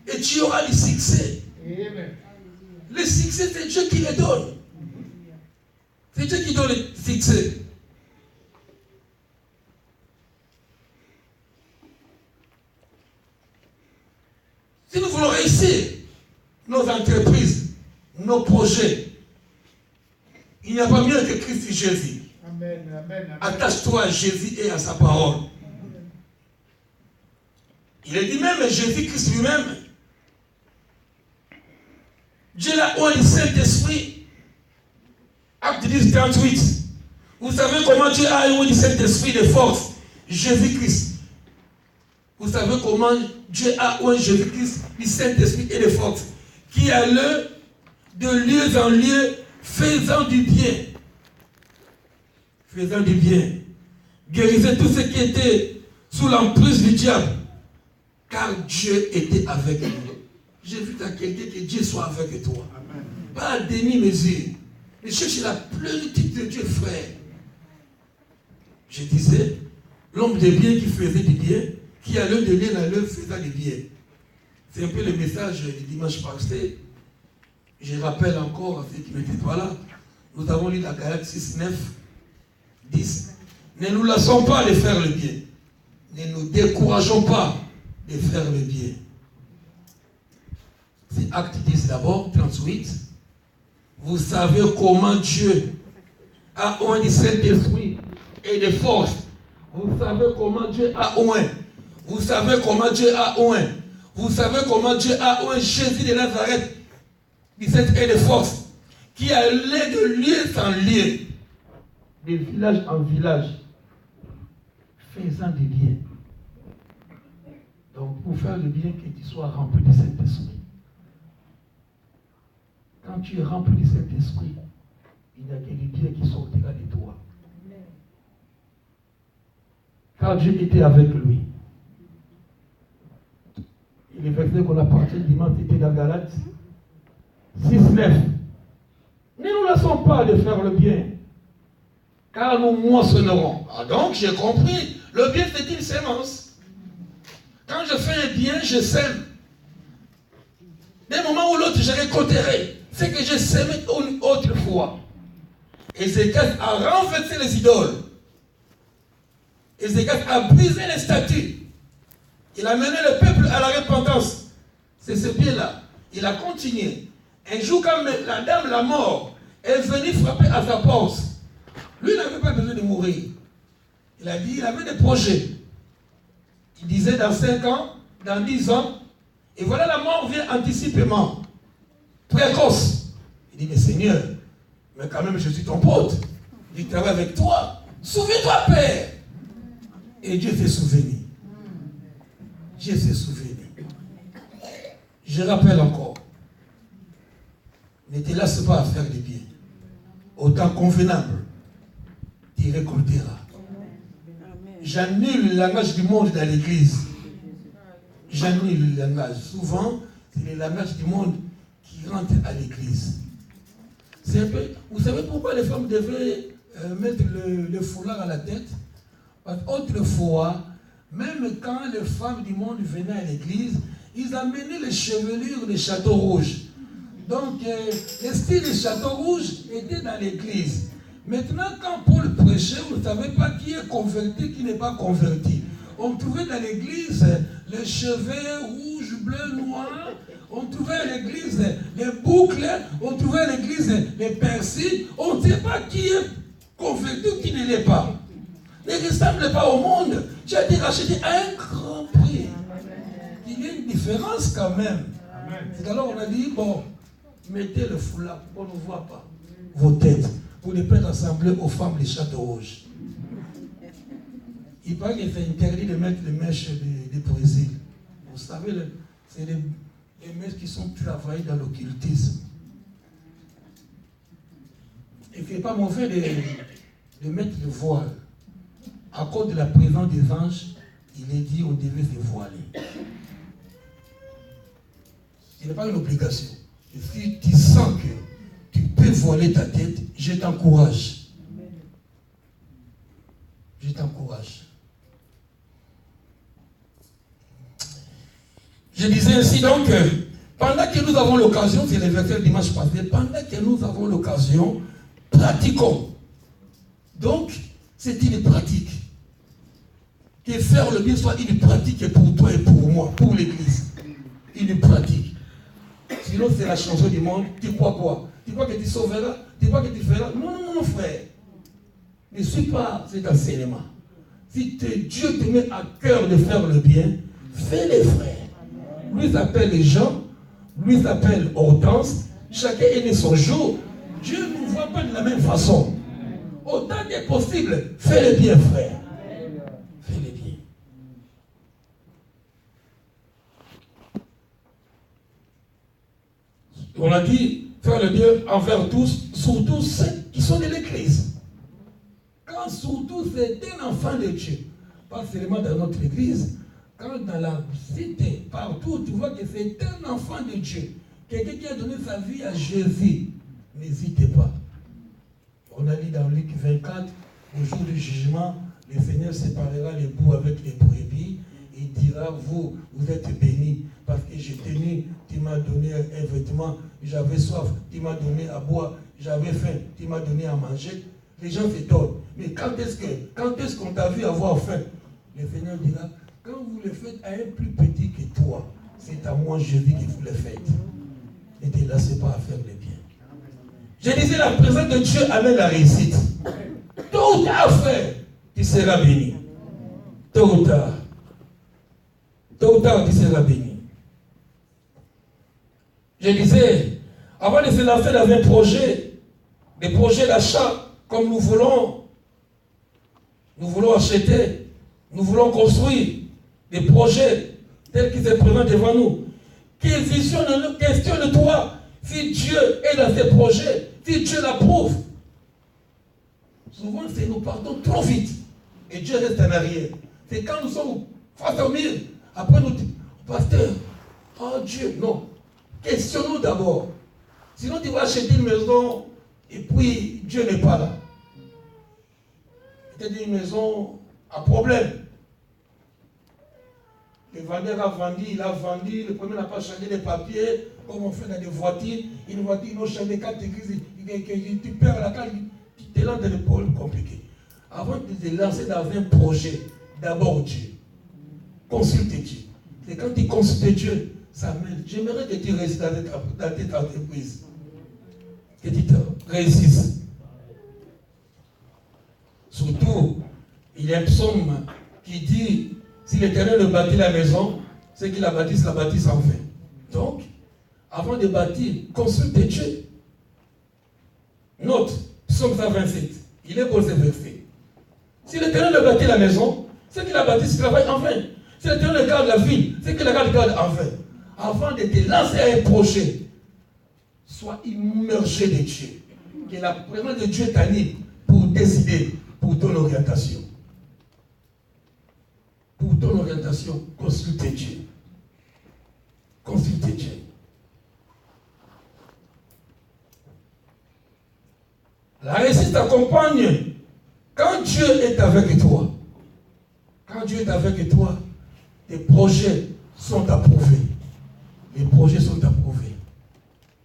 S1: et tu auras du succès. le succès, c'est Dieu qui le donne. C'est Dieu qui donne le succès. Si nous voulons réussir nos entreprises, nos projets, il n'y a pas mieux que Christ Jésus.
S2: Amen, amen, amen.
S1: Attache-toi à Jésus et à sa parole. Il est dit même, Jésus-Christ lui-même, Dieu l'a oint le Saint-Esprit. Acte 10, 38. Vous savez comment Dieu a oint le Saint-Esprit de force? Jésus-Christ. Vous savez comment Dieu a oint Jésus-Christ, le Saint-Esprit et de force, qui allait de lieu en lieu, faisant du bien. Faisant du bien. Guérissait tous ceux qui étaient sous l'emprise du diable. Car Dieu était avec nous. J'ai vu à quelqu'un que Dieu soit avec toi. Amen. Pas à demi-mesure. Mais cherche la plénitude de Dieu, frère. Je disais, l'homme de bien qui faisait du bien, qui allait de lieu en lieu faisant du bien. C'est un peu le message du dimanche passé. Je rappelle encore à ceux qui n'étaient pas là. Nous avons lu la Galates 6, 9, 10. Ne nous laissons pas de faire le bien. Ne nous décourageons pas de faire le bien. C'est Acte 10 d'abord, 38. Vous savez comment Dieu a oint du Saint-Esprit et de force. Vous savez comment Dieu a oint. Vous savez comment Dieu a oint. Vous savez comment Dieu a oint Jésus de Nazareth, du Saint-Esprit et de force, qui allait de lieu en lieu, de village en village, faisant du bien. Donc, pour faire le bien, que tu sois rempli du Saint-Esprit. Quand tu es rempli du Saint-Esprit, il n'y a que le bien qui sortira de toi. Car Dieu était avec lui. Et le verset qu'on a parti dimanche était dans Galates 6, 9. Ne nous laissons pas de faire le bien, car nous moissonnerons. Ah donc, j'ai compris. Le bien, c'est une sémence. Quand je fais un bien, je sème. D'un moment ou l'autre, je récolterai ce que j'ai semé une autre fois. Ézéchiel a renversé les idoles. Ézéchiel a brisé les statues. Il a mené le peuple à la repentance. C'est ce bien-là. Il a continué. Un jour, quand la dame, la mort, est venue frapper à sa porte, lui n'avait pas besoin de mourir. Il a dit, il avait des projets. Il disait dans 5 ans, dans 10 ans, et voilà la mort vient anticipément, précoce. Il dit, mais Seigneur, mais quand même je suis ton pote, je travaille avec toi, souviens-toi Père. Et Dieu s'est souvenu. Dieu s'est souvenu. Je rappelle encore, ne te laisse pas à faire du bien. Au temps convenable, tu récolteras. J'annule le langage du monde dans l'église. J'annule le langage. Souvent, c'est le langage du monde qui rentre à l'église. C'est un peu. Vous savez pourquoi les femmes devaient mettre le foulard à la tête? Parce qu'autrefois, même quand les femmes du monde venaient à l'église, ils amenaient les chevelures des châteaux rouges. Donc, le style des châteaux rouges était dans l'église. Maintenant, quand Paul prêchait, vous ne savez pas qui est converti, qui n'est pas converti. On trouvait dans l'église les cheveux rouges, bleus, noirs. On trouvait à l'église les boucles. On trouvait à l'église les persils. On ne sait pas qui est converti ou qui ne l'est pas. Ne ressemble pas au monde. Tu as été racheté à un grand prix. Il y a une différence quand même. Et alors on a dit, bon, mettez le foulard pour qu'on ne voit pas vos têtes. Pour ne pas ressembler aux femmes des châteaux rouges. Il paraît qu'il est interdit de mettre les mèches du Brésil. Vous savez, c'est les mèches qui sont travaillées dans l'occultisme. Il n'est pas mauvais de mettre le voile. À cause de la présence des anges, il est dit qu'on devait se voiler. Ce n'est pas une obligation. Et si tu sens que tu peux voiler ta tête, je t'encourage. Je t'encourage. Je disais ainsi donc, Pendant que nous avons l'occasion, c'est le verset dimanche passé, pendant que nous avons l'occasion, pratiquons. Donc, c'est une pratique. Que faire le bien soit une pratique pour toi et pour moi, pour l'Église. Une pratique. Sinon, c'est la chanson du monde. Tu crois quoi? Tu crois que tu sauveras? Tu crois que tu feras? Non, non, non, frère. Ne suis pas cet enseignement. Si Dieu te met à cœur de faire le bien, fais-le, frère. Lui s'appelle Jean, lui s'appelle Hortense. Chacun est né son jour. Dieu ne nous voit pas de la même façon. Autant que possible, fais-le bien, frère. Fais-le bien. On a dit faire le bien envers tous, surtout ceux qui sont de l'Église. Quand surtout c'est un enfant de Dieu, pas seulement dans notre Église, quand dans la cité, partout, tu vois que c'est un enfant de Dieu, quelqu'un qui a donné sa vie à Jésus, n'hésitez pas. On a dit dans Luc 24, au jour du jugement, le Seigneur séparera les boucs avec les brebis et dira, vous êtes bénis parce que j'ai tenu, tu m'as donné un vêtement, j'avais soif, tu m'as donné à boire, j'avais faim, tu m'as donné à manger. Les gens s'étonnent. Mais quand est-ce qu'on t'a vu avoir faim? Le Seigneur dira, quand vous le faites à un plus petit que toi, c'est à moi Jésus que vous le faites. Ne te laissez pas à faire le bien. Je disais, la présence de Dieu amène la réussite. Tôt ou tard, frère, tu seras béni. Tôt ou tard. Tôt ou tard, tu seras béni. Je disais, avant de se lancer dans un projet, des projets d'achat, comme nous voulons acheter, nous voulons construire des projets tels qu'ils se présentent devant nous. Questionne-toi si Dieu est dans ces projets, si Dieu l'approuve. Souvent, c'est nous partons trop vite et Dieu reste en arrière. C'est quand nous sommes face au mur, après nous disons, pasteur, oh Dieu, non. Questionnons d'abord. Sinon, tu vas acheter une maison et puis Dieu n'est pas là. C'était une maison à problème. Le vendeur a vendu, il a vendu, le premier n'a pas changé les papiers, comme on fait dans des voitures. Une voiture, ils ont changé 4 églises, tu perds la carte, tu te lances dans des problèmes compliqués. Avant de te lancer dans un projet, d'abord Dieu. Consulte Dieu. Et quand tu consultes Dieu, ça m'aide. J'aimerais que tu réussisses dans cette entreprise. Que tu réussisses. Surtout, il y a un psaume qui dit, si l'Éternel ne bâtit la maison, c'est qu'il la bâtisse en vain. Donc, avant de bâtir, consulte Dieu. Note, psaume 127, il est beau ce verset. Si l'Éternel ne bâtit la maison, c'est qu'il la bâtisse en vain. Si l'Éternel garde la ville, c'est qu'il la garde en vain. Avant de te lancer à un projet, sois immergé de Dieu. Que la présence de Dieu t'anime pour décider pour ton orientation. Pour ton orientation, consulte Dieu. Consulte Dieu. La réussite t'accompagne quand Dieu est avec toi. Quand Dieu est avec toi, tes projets sont approuvés. Les projets sont approuvés.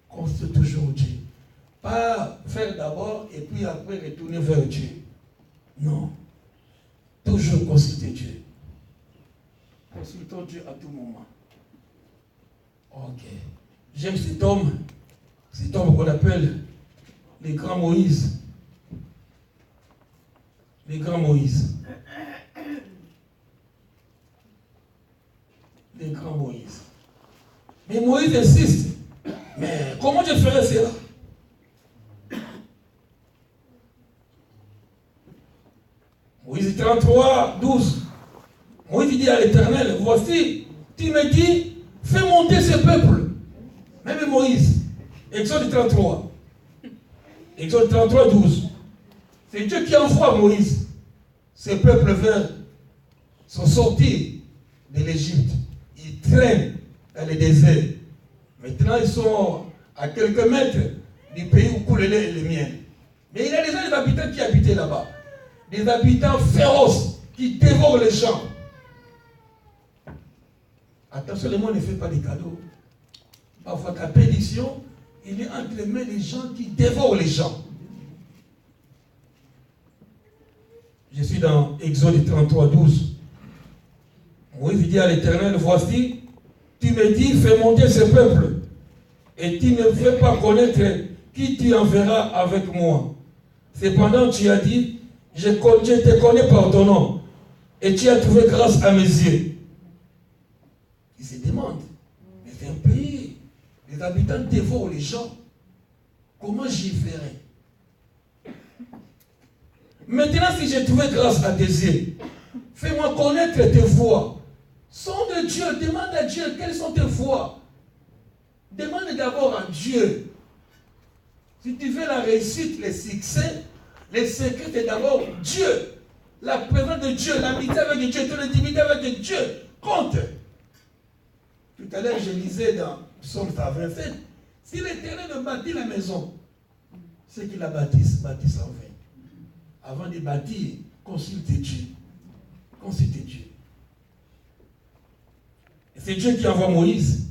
S1: Consulte toujours Dieu. Pas faire d'abord et puis après retourner vers Dieu. Non. Toujours consulter Dieu. Consultons Dieu à tout moment. Ok. J'aime cet homme qu'on appelle les grands Moïse. Les grands Moïse. Les grands Moïse. Mais Moïse insiste. Mais comment je ferais cela? Moïse 33, 12. Moïse dit à l'Éternel, voici, tu me dis, fais monter ce peuple. Même Moïse. Exode 33. Exode 33, 12. C'est Dieu qui envoie Moïse. Ce peuple vers sont sortis de l'Égypte. Ils traînent dans le désert. Maintenant, ils sont à quelques mètres du pays où coule le lait et le miel. Mais il y a déjà des habitants qui habitaient là-bas. Des habitants féroces qui dévorent les gens. Attention, le monde ne fait pas des cadeaux. Parfois, ta bénédiction, il est entre les mains des gens qui dévorent les gens. Je suis dans Exode 33, 12. Moïse dit à l'Éternel, voici, tu me dis, fais monter ce peuple, et tu ne fais pas connaître qui tu enverras avec moi. Cependant, tu as dit, je te connais par ton nom, et tu as trouvé grâce à mes yeux. Il se demande, mais c'est un pays, les habitants dévorent les gens. Comment j'y ferai? Maintenant, si j'ai trouvé grâce à tes yeux, fais-moi connaître tes voies. Son de Dieu, demande à Dieu quelles sont tes voies. Demande d'abord à Dieu. Si tu veux la réussite, le succès, le secret, c'est d'abord Dieu. La présence de Dieu, l'amitié avec Dieu, ton intimité avec Dieu compte. Tout à l'heure, je lisais dans Psaume 127, si l'Éternel bâtit la maison, ceux qui la bâtissent en vain. Avant de bâtir, consulte Dieu. Consulte Dieu. C'est Dieu qui envoie Moïse.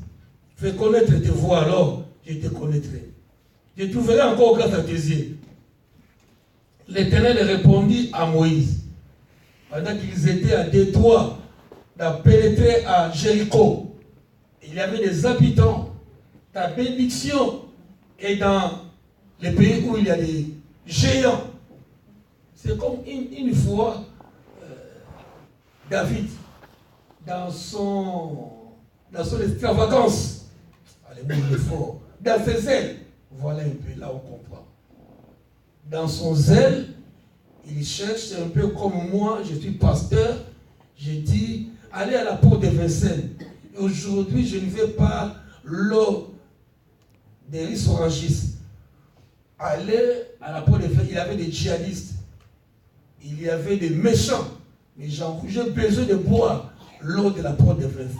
S1: Fais connaître tes voies, alors je te connaîtrai. Je trouverai encore grâce à tes yeux. L'Éternel répondit à Moïse, pendant qu'ils étaient à détroit de pénétrer à Jéricho. Il y avait des habitants. Ta bénédiction est dans les pays où il y a des géants. C'est comme une fois, David, dans son extravagance, allez, le fort, dans ses ailes, voilà un peu là on comprend. Dans son zèle, il cherche, c'est un peu comme moi, je suis pasteur, je dis, allez à la porte de Vincennes. Aujourd'hui, je ne veux pas l'eau des risques orangistes. Allez à la porte de Vincennes, il y avait des djihadistes. Il y avait des méchants. Mais j'ai besoin de boire l'eau de la porte de Vincennes.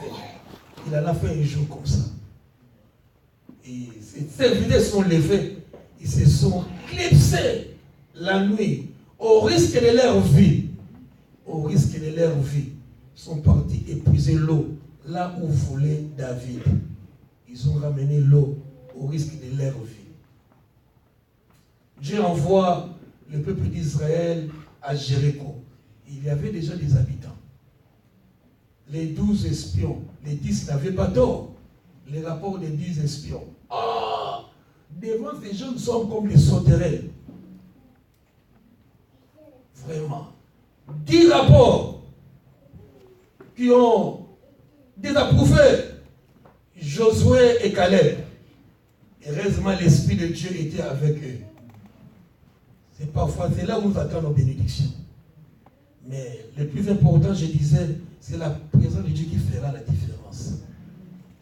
S1: Il en a fait un jour comme ça. Et ces serviteurs sont levés. Ils se sont clipsés la nuit. Au risque de leur vie. Au risque de leur vie. Ils sont partis épuiser l'eau là où voulait David. Ils ont ramené l'eau au risque de leur vie. Dieu envoie le peuple d'Israël à Jéricho. Il y avait déjà des habitants. Les 12 espions, les 10 n'avaient pas tort. Les rapports des 10 espions. Ah! Devant ces gens, nous sommes comme des sauterelles. Vraiment. 10 rapports qui ont désapprouvé Josué et Caleb. Heureusement, l'Esprit de Dieu était avec eux. C'est là où nous attendons nos bénédictions. Mais le plus important, je disais, c'est la présence de Dieu qui fera la différence.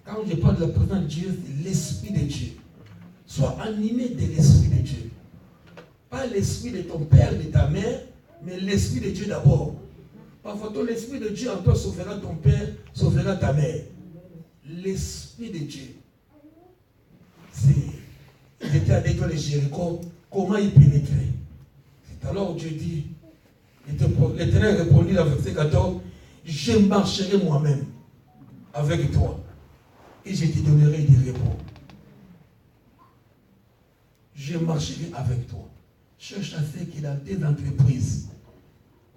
S1: Quand je parle de la présence de Dieu, c'est l'Esprit de Dieu. Sois animé de l'Esprit de Dieu. Pas l'Esprit de ton père, de ta mère, mais l'Esprit de Dieu d'abord. Parfois, l'Esprit de Dieu en toi sauvera ton père, sauvera ta mère. L'Esprit de Dieu. Ils étaient à l'étoile de Jéricho. Comment ils pénétraient? C'est alors Dieu dit, l'Éternel répondit dans verset 14, je marcherai moi-même avec toi et je te donnerai des repos. Je marcherai avec toi. Cherche à ce que dans tes entreprises,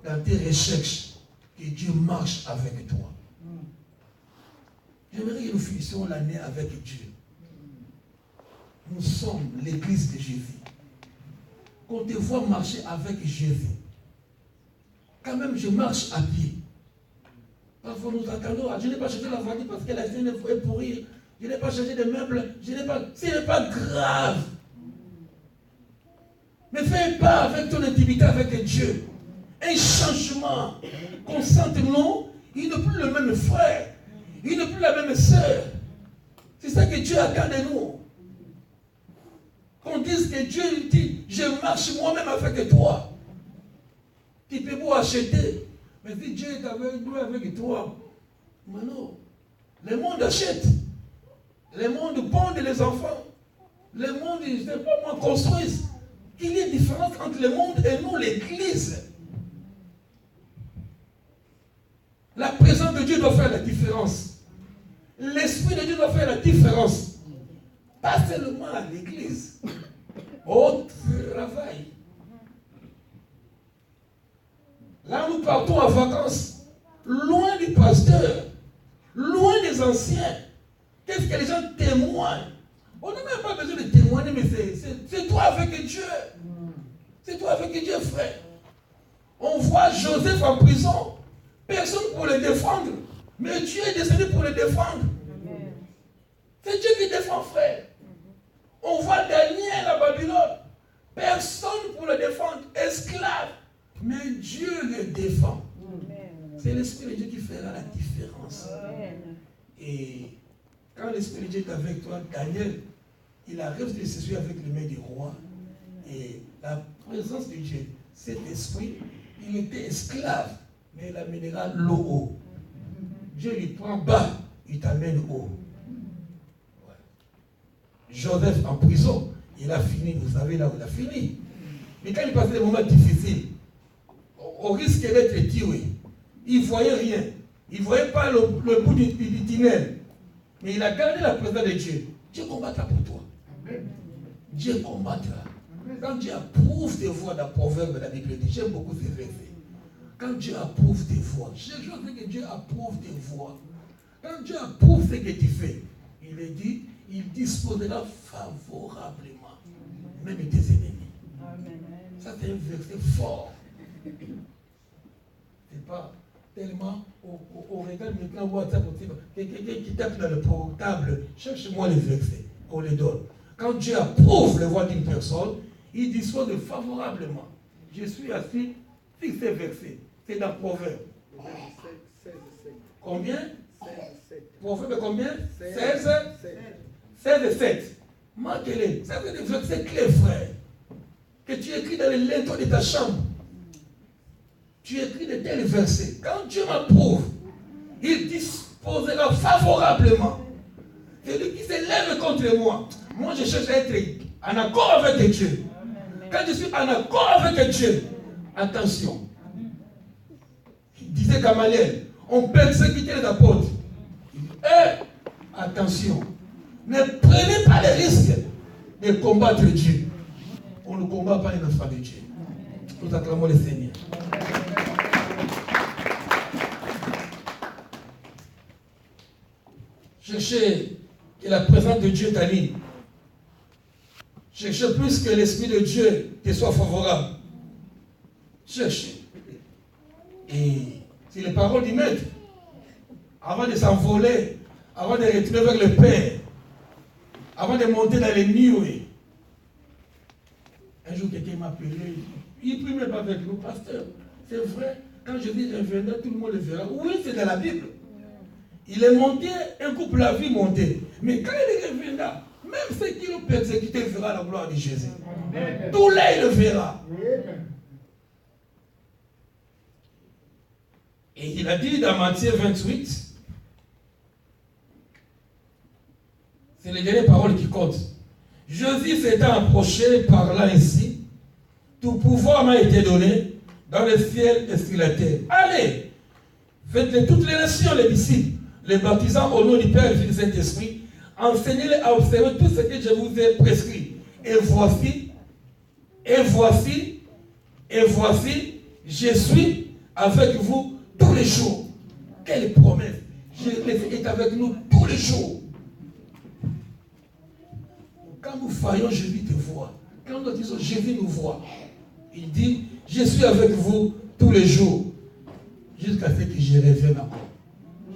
S1: dans tes recherches, que Dieu marche avec toi. J'aimerais que nous finissions l'année avec Dieu. Nous sommes l'église de Jésus. Qu'on te voit marcher avec Jésus. Quand même, je marche à pied. Parfois, nous attendons. Je n'ai pas changé la voiture parce que la scène est pourrie. Je n'ai pas changé de meubles. Ce n'est pas grave. Mais fais pas avec ton intimité avec Dieu. Un changement. Concentre-nous. Il n'est plus le même frère. Il n'est plus la même sœur. C'est ça que Dieu attend de nous. Qu'on dise que Dieu dit, je marche moi-même avec toi. Tu peux pas acheter. Mais si Dieu est avec toi, maintenant, le monde achète. Le monde ponde les enfants. Le monde, je ne sais pas moi, construise. Il y a une différence entre le monde et nous, l'église. La présence de Dieu doit faire la différence. L'Esprit de Dieu doit faire la différence. Pas seulement à l'église, au travail. Là, nous partons en vacances, loin du pasteur, loin des anciens. Qu'est-ce que les gens témoignent? On n'a même pas besoin de témoigner, mais c'est toi avec Dieu. C'est toi avec Dieu, frère. On voit Joseph en prison. Personne pour le défendre. Mais Dieu est descendu pour le défendre. C'est Dieu qui défend, frère. On voit Daniel à Babylone. Personne pour le défendre. Esclave. Mais Dieu le défend. C'est l'Esprit de Dieu qui fera la différence. Et quand l'Esprit de Dieu est avec toi, Daniel, il arrive de se suivre avec les mains du roi. Et la présence de Dieu, cet esprit, il était esclave, mais il amènera l'eau haut. Dieu lui prend bas, il t'amène haut. Ouais. Joseph en prison, il a fini, vous savez là où il a fini. Mais quand il passait des moments difficiles, au risque d'être tué, il ne voyait rien. Il ne voyait pas le bout du tunnel. Mais il a gardé la présence de Dieu. Dieu combattra pour toi. Dieu combattra. Quand Dieu approuve tes voix dans Proverbe de la Bible, j'aime beaucoup ces versets. Quand Dieu approuve tes voix, je veux que Dieu approuve tes voix. Quand Dieu approuve ce que tu fais, il est dit, il disposera favorablement, même tes ennemis. Amen. Ça c'est un verset fort. C'est pas tellement on regarde maintenant WhatsApp, quelqu'un qui tape dans le portable, cherche-moi les versets, on les donne. Quand Dieu approuve les voix d'une personne, il dispose favorablement. Je suis assis sur ces versets. C'est dans Proverbe. Combien? Proverbe combien? 16 et 7. Marquez-les. Ça fait des versets clés, frère. Que tu écris dans les linteaux de ta chambre. Tu écris de tels versets. Quand Dieu m'approuve, il disposera favorablement. Celui qui se lève contre moi, moi je cherche à être en accord avec Dieu. Quand je suis en accord avec Dieu, attention. Il disait Gamaliel, on persécutait les apôtres. Attention. Ne prenez pas le risque de combattre Dieu. On ne combat pas les enfants de Dieu. Nous acclamons le Seigneur. Cherchez que la présence de Dieu t'anime. Cherchez plus que l'Esprit de Dieu te soit favorable. Cherchez. Et c'est les paroles du Maître. Avant de s'envoler, avant de retourner vers le Père, avant de monter dans les nuées. Un jour, quelqu'un m'a appelé. Il ne prie même pas avec nous, pasteur. C'est vrai, quand je dis reviendra, tout le monde le verra. Oui, c'est dans la Bible. Il est monté, un couple l'a vu monter. Mais quand il reviendra, même ceux qui l'ont persécuté verra la gloire de Jésus. Tout là, il le verra. Et il a dit dans Matthieu 28, c'est les dernières paroles qui comptent. Jésus s'étant approché, parla ainsi, tout pouvoir m'a été donné dans le ciel et sur la terre. Allez, faites de toutes les nations les disciples, les baptisant au nom du Père et du Saint-Esprit, enseignez-les à observer tout ce que je vous ai prescrit. Et voici, je suis avec vous tous les jours. Quelle promesse! Jésus est avec nous tous les jours. Quand nous faillons, Jésus te voit. Quand nous disons Jésus nous voit, il dit, je suis avec vous tous les jours, jusqu'à ce que je revienne encore,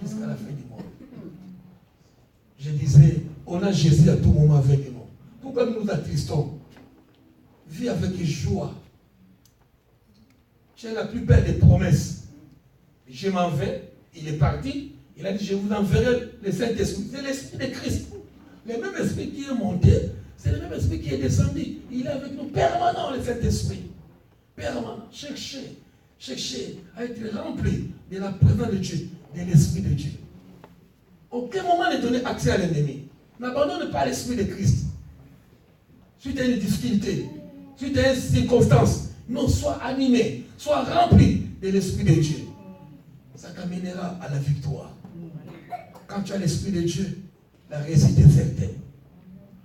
S1: jusqu'à la fin du monde. Je disais, on a Jésus à tout moment avec nous. Pourquoi nous nous attristons? Vis avec joie. Tu as la plus belle des promesses. Je m'en vais, il est parti, il a dit, je vous enverrai le Saint-Esprit. C'est l'Esprit de Christ. Le même esprit qui est monté, c'est le même esprit qui est descendu. Il est avec nous permanent, le Saint-Esprit. Permanent. Cherchez à être rempli de la présence de Dieu, de l'Esprit de Dieu. Aucun moment ne donner accès à l'ennemi. N'abandonne pas l'Esprit de Christ. Suite à une difficulté, suite à une circonstance, non, sois animé, sois rempli de l'Esprit de Dieu. Ça t'amènera à la victoire. Quand tu as l'Esprit de Dieu, la réussite est certaine.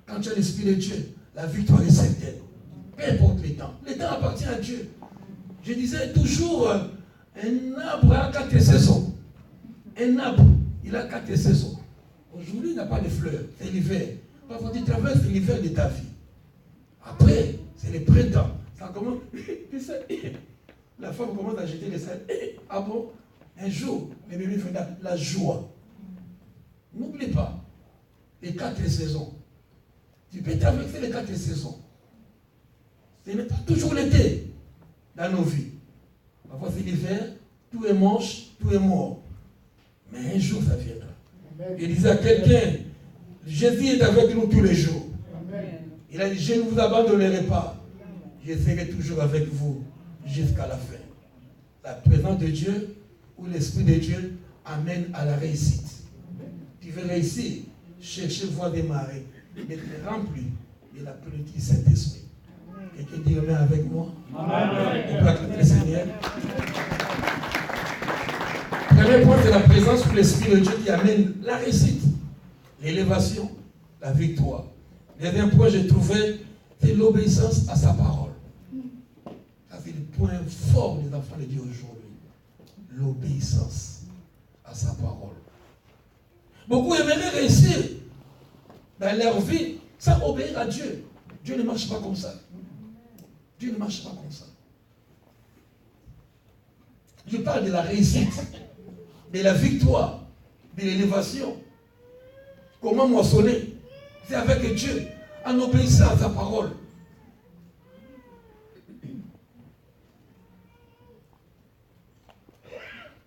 S1: Quand tu as l'Esprit de Dieu, la victoire est certaine. Peu importe les temps. Le temps appartient à Dieu. Je disais toujours, un arbre a 4 saisons. Un arbre, il a 4 saisons. Aujourd'hui, il n'a pas de fleurs. C'est l'hiver. Parfois, tu traverses l'hiver de ta vie. Après, c'est le printemps. Ça commence. Tu sais, la femme commence à jeter les sels. Ah bon? Un jour, les bébés font la joie. N'oublie pas les 4 saisons. Tu peux traverser les 4 saisons. Ce n'est pas toujours l'été dans nos vies. Parfois, c'est l'hiver, tout est moche, tout est mort. Mais un jour, ça viendra. Il disait à quelqu'un, Jésus est avec nous tous les jours. Il a dit, je ne vous abandonnerai pas. Je serai toujours avec vous jusqu'à la fin. La présence de Dieu ou l'Esprit de Dieu amène à la réussite. Tu veux réussir, chercher voie démarrer, d'être rempli de la plénitude du Saint-Esprit. Quelqu'un dit amen avec moi? Amen. On peut acclamer le Seigneur. Premier point, c'est la présence ou l'Esprit de Dieu qui amène la réussite, l'élévation, la victoire. Deuxième point, j'ai trouvé, c'est l'obéissance à sa parole. Ça, c'est le point fort des enfants de Dieu aujourd'hui. L'obéissance à sa parole. Beaucoup aimeraient réussir dans leur vie sans obéir à Dieu. Dieu ne marche pas comme ça. Dieu ne marche pas comme ça. Je parle de la réussite, de la victoire, de l'élévation. Comment moissonner? C'est avec Dieu, en obéissant à sa parole.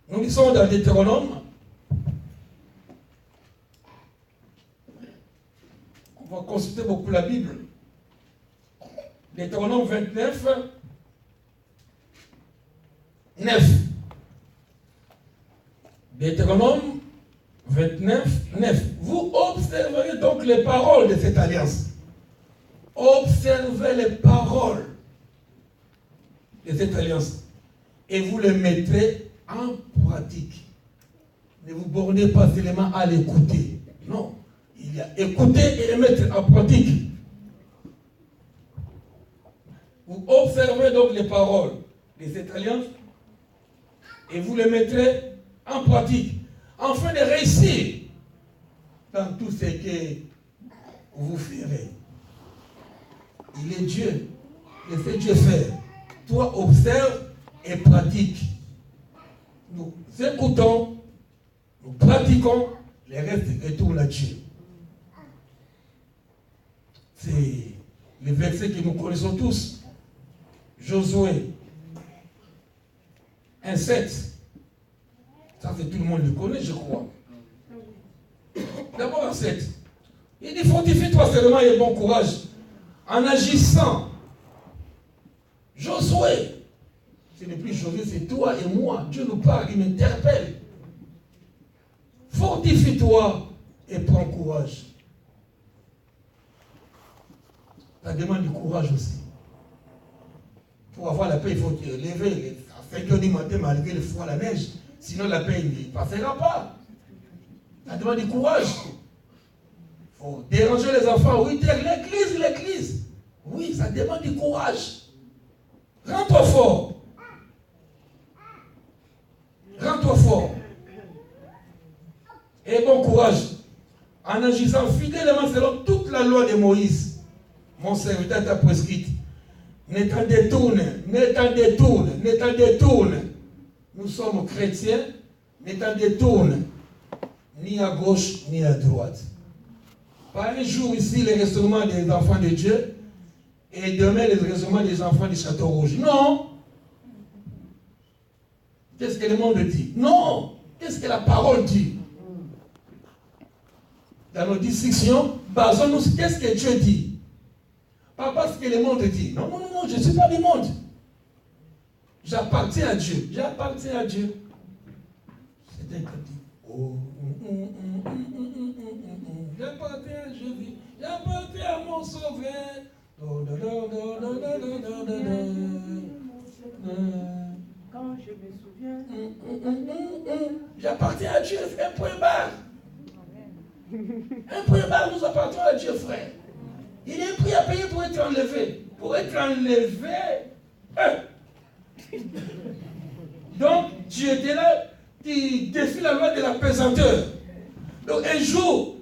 S1: Nous sommes dans Deutéronome. On va consulter beaucoup la Bible. Deutéronome 29, 9. Deutéronome 29, 9. Vous observerez donc les paroles de cette alliance. Observez les paroles de cette alliance. Et vous les mettrez en pratique. Ne vous bornez pas seulement à l'écouter. Non. Il y a écouter et mettre en pratique. Vous observez donc les paroles de cette alliance et vous les mettrez en pratique afin de réussir dans tout ce que vous ferez. Il est Dieu. Laissez Dieu faire. Toi, observe et pratique. Nous écoutons, nous pratiquons, le reste retourne à Dieu. C'est le verset que nous connaissons tous. Josué 1,7. Ça, c'est tout le monde le connaît, je crois. D'abord 1,7. Il dit, fortifie-toi seulement et bon courage en agissant. Josué, ce n'est plus Josué, c'est toi et moi. Dieu nous parle, il m'interpelle. Fortifie-toi et prends courage. Ça demande du courage aussi. Pour avoir la paix, il faut te lever à 5 heures du matin malgré le froid, la neige. Sinon, la paix ne passera pas. Ça demande du courage. Il faut déranger les enfants. Oui, l'église. Oui, ça demande du courage. Rends-toi fort. Rends-toi fort. Et bon courage. En agissant fidèlement selon toute la loi de Moïse. Mon serviteur t'a prescrite. Ne t'en détourne. Nous sommes chrétiens, ne t'en détourne. Ni à gauche, ni à droite. Pas un jour ici, les restaurants des enfants de Dieu, et demain, les restaurants des enfants du Château Rouge. Non. Qu'est-ce que le monde dit? Non. Qu'est-ce que la parole dit? Dans nos discussions, basons-nous sur qu'est-ce que Dieu dit. Pas parce que le monde dit. Non, je ne suis pas du monde. J'appartiens à Dieu. J'appartiens à Dieu. C'est un petit. Oh, j'appartiens à Jésus. J'appartiens à mon sauveur.
S2: Quand je me souviens.
S1: J'appartiens à Dieu. C'est un point barre. Un point barre, nous appartenons à Dieu, frère. Il y a un prix à payer pour être enlevé. Pour être enlevé. Donc, tu étais là, tu défies la loi de la pesanteur. Donc, un jour,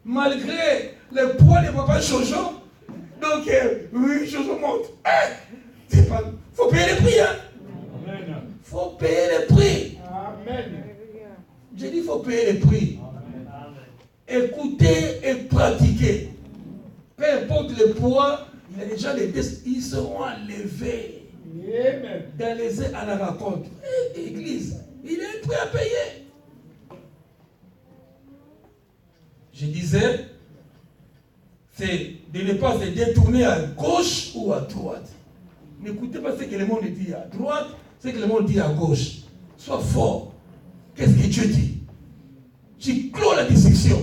S1: malgré le poids de papa Jojo, donc, oui, Jojo monte. Il faut payer le prix, hein. Il faut payer le prix. Amen. J'ai dit, il faut payer le prix. Écoutez et pratiquez. Peu importe le poids, il y a déjà des tests, ils seront enlevés. Amen. Dans les airs à la raconte. Église, il y a un prix à payer. Je disais, c'est de ne pas se détourner à gauche ou à droite. N'écoutez pas ce que le monde dit à droite, ce que le monde dit à gauche. Sois fort. Qu'est-ce que Dieu dit? Tu clôt la discussion.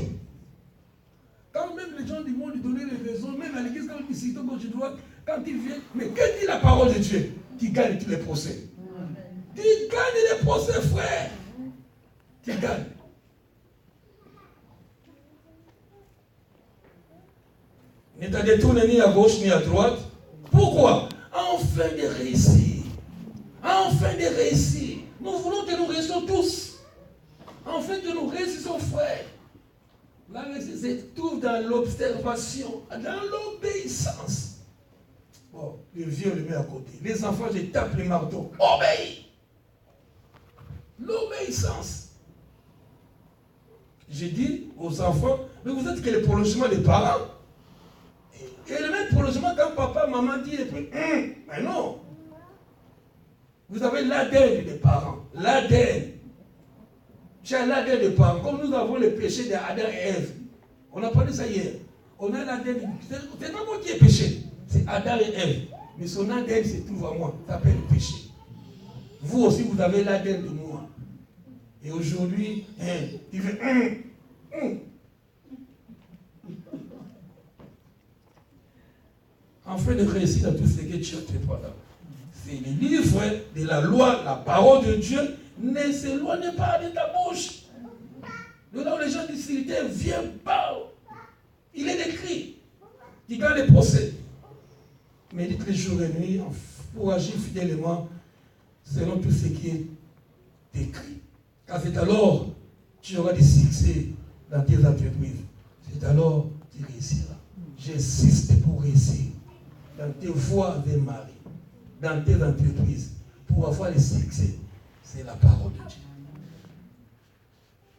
S1: Quand même les gens du monde lui donnaient les raisons, même à l'église, quand ils disent gauche et droite, quand ils viennent, mais que dit la parole de Dieu? Tu gagnes tous les procès. Tu gagnes les procès, frère. Tu gagnes. Ne te détourne ni à gauche ni à droite. Pourquoi? Enfin de réussir. Enfin de réussir. Nous voulons que nous réussissions tous. Enfin que nous réussissons, frère. La réussite se trouve dans l'observation, dans l'obéissance. Bon, le vieux le met à côté. Les enfants, je tape le marteau. Obéis. L'obéissance. J'ai dit aux enfants, mais vous êtes que le prolongement des parents. Et le même prolongement quand papa, maman dit, et puis, mais non. Vous avez l'ADN des parents. L'ADN. Tu as l'ADN des parents. Comme nous avons le péché d'Adam et Ève. On a parlé ça hier. On a l'ADN. C'est pas moi qui ai péché. C'est Adam et Ève. Mais son ADN se trouve à moi. Ça s'appelle le péché. Vous aussi, vous avez l'ADN de moi. Et aujourd'hui, tu fais Afin de réussir dans tout ce que tu as fait, voilà. C'est le livre de la loi, la parole de Dieu, ne s'éloigne pas de ta bouche. De là où les gens disent, viens pas. Il est écrit. Tu gagnes les procès. Médite les jours et nuits pour agir fidèlement selon tout ce qui est écrit. Car c'est alors tu auras du succès dans tes entreprises. C'est alors que tu réussiras. J'insiste pour réussir. Dans tes voies de mari, dans tes entreprises, pour avoir le succès, c'est la parole de Dieu.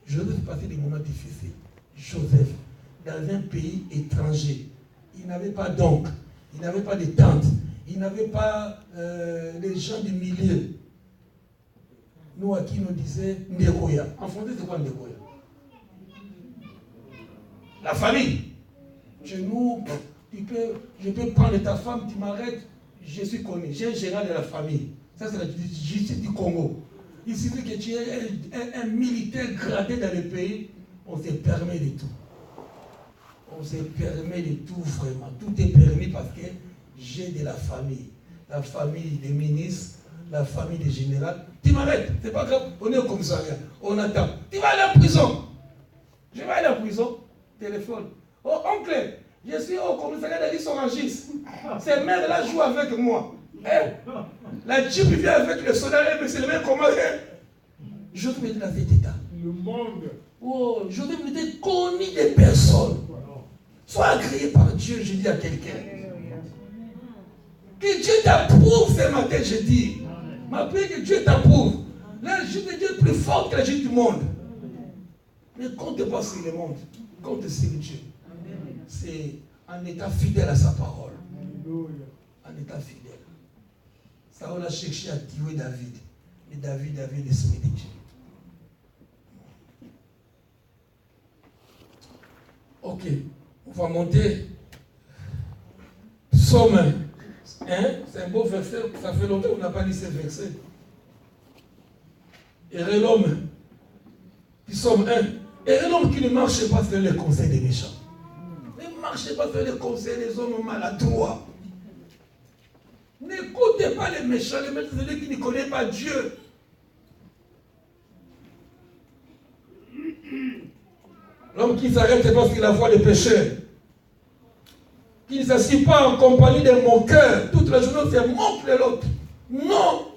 S1: Je veux passer des moments difficiles. Joseph, dans un pays étranger, il n'avait pas d'oncle, il n'avait pas de tante, il n'avait pas les gens du milieu. Nous, à qui nous disait Ndekoya. En français, c'est quoi Ndekoya? La famille. Chez nous, je peux prendre ta femme, tu m'arrêtes, je suis connu. J'ai un gérant de la famille. Ça, c'est la justice du Congo. Il suffit que tu aies un militaire gradé dans le pays, on se permet de tout. On se permet de tout, vraiment. Tout est permis parce que j'ai de la famille. La famille des ministres, la famille des généraux. Tu m'arrêtes, c'est pas grave, on est au commissariat, on attend. Tu vas aller en prison. Je vais aller en prison. Téléphone. Oh, oncle, je suis au commissariat de l'Issorangis. Ces mères-là jouent avec moi. La Jeep vient avec le soldat, mais c'est le même combat. Je te mets dans cet état. Le monde. Oh, je te mets connu des personnes. Sois agréé par Dieu, je dis à quelqu'un. Que Dieu t'approuve ce matin, je dis. Ma prière que Dieu t'approuve. La justice de Dieu est plus forte que la justice du monde. Ne compte pas sur le monde. Compte sur Dieu. C'est en état fidèle à sa parole. En état fidèle. Saül a cherché à tuer David. Et David avait l'esprit de Dieu. Ok. On va monter. Psaume 1. C'est un beau verset. Ça fait longtemps qu'on n'a pas lu ce verset. Et l'homme. Psaume 1. Et l'homme qui ne marche pas selon les conseils des méchants. Ne marchez pas selon les conseils des hommes maladroits. N'écoutez pas les méchants, c'est celui qui ne connaît pas Dieu. L'homme qui s'arrête parce qu'il a voix des pécheurs. Qui ne s'assied pas en compagnie des moqueurs. Toute la journée, c'est moque de l'autre. Non,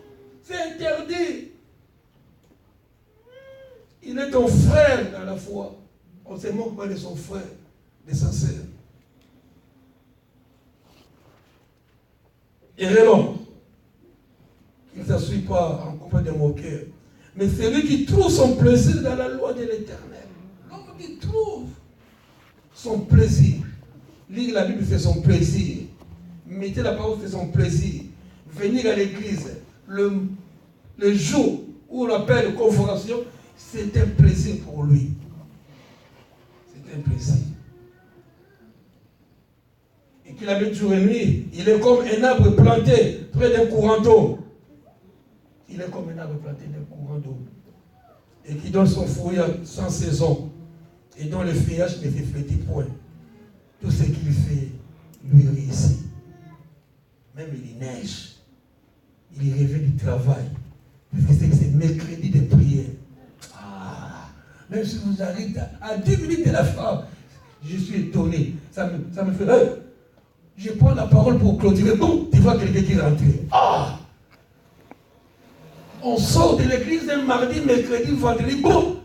S1: c'est interdit. Il est ton frère dans la foi. On ne se moque pas de son frère, de sa sœur. Et l'homme, qui ne s'assuit pas en compagnie des moqueurs, mais c'est lui qui trouve son plaisir dans la loi de l'Éternel. L'homme qui trouve son plaisir. Lire la Bible, c'est son plaisir. Mettez la parole, c'est son plaisir. Venir à l'église, le jour où on appelle convocation, c'est un plaisir pour lui. C'est un plaisir. Et qu'il habite jour et nuit, il est comme un arbre planté près d'un courant d'eau. Il est comme un arbre planté d'un courant d'eau. Et qui donne son fruit sans saison. Et dont le feuillage ne fait flétrir point. Tout ce qu'il fait, lui réussit. Même il neige. Il revient du travail. Parce que c'est mercredi de prière. Même si vous arrivez à 10 minutes de la fin, je suis étonné. Ça me fait... je prends la parole pour clôturer. Bon, tu vois quelqu'un qui rentre. On sort de l'église un mardi, mercredi, vendredi. Bon,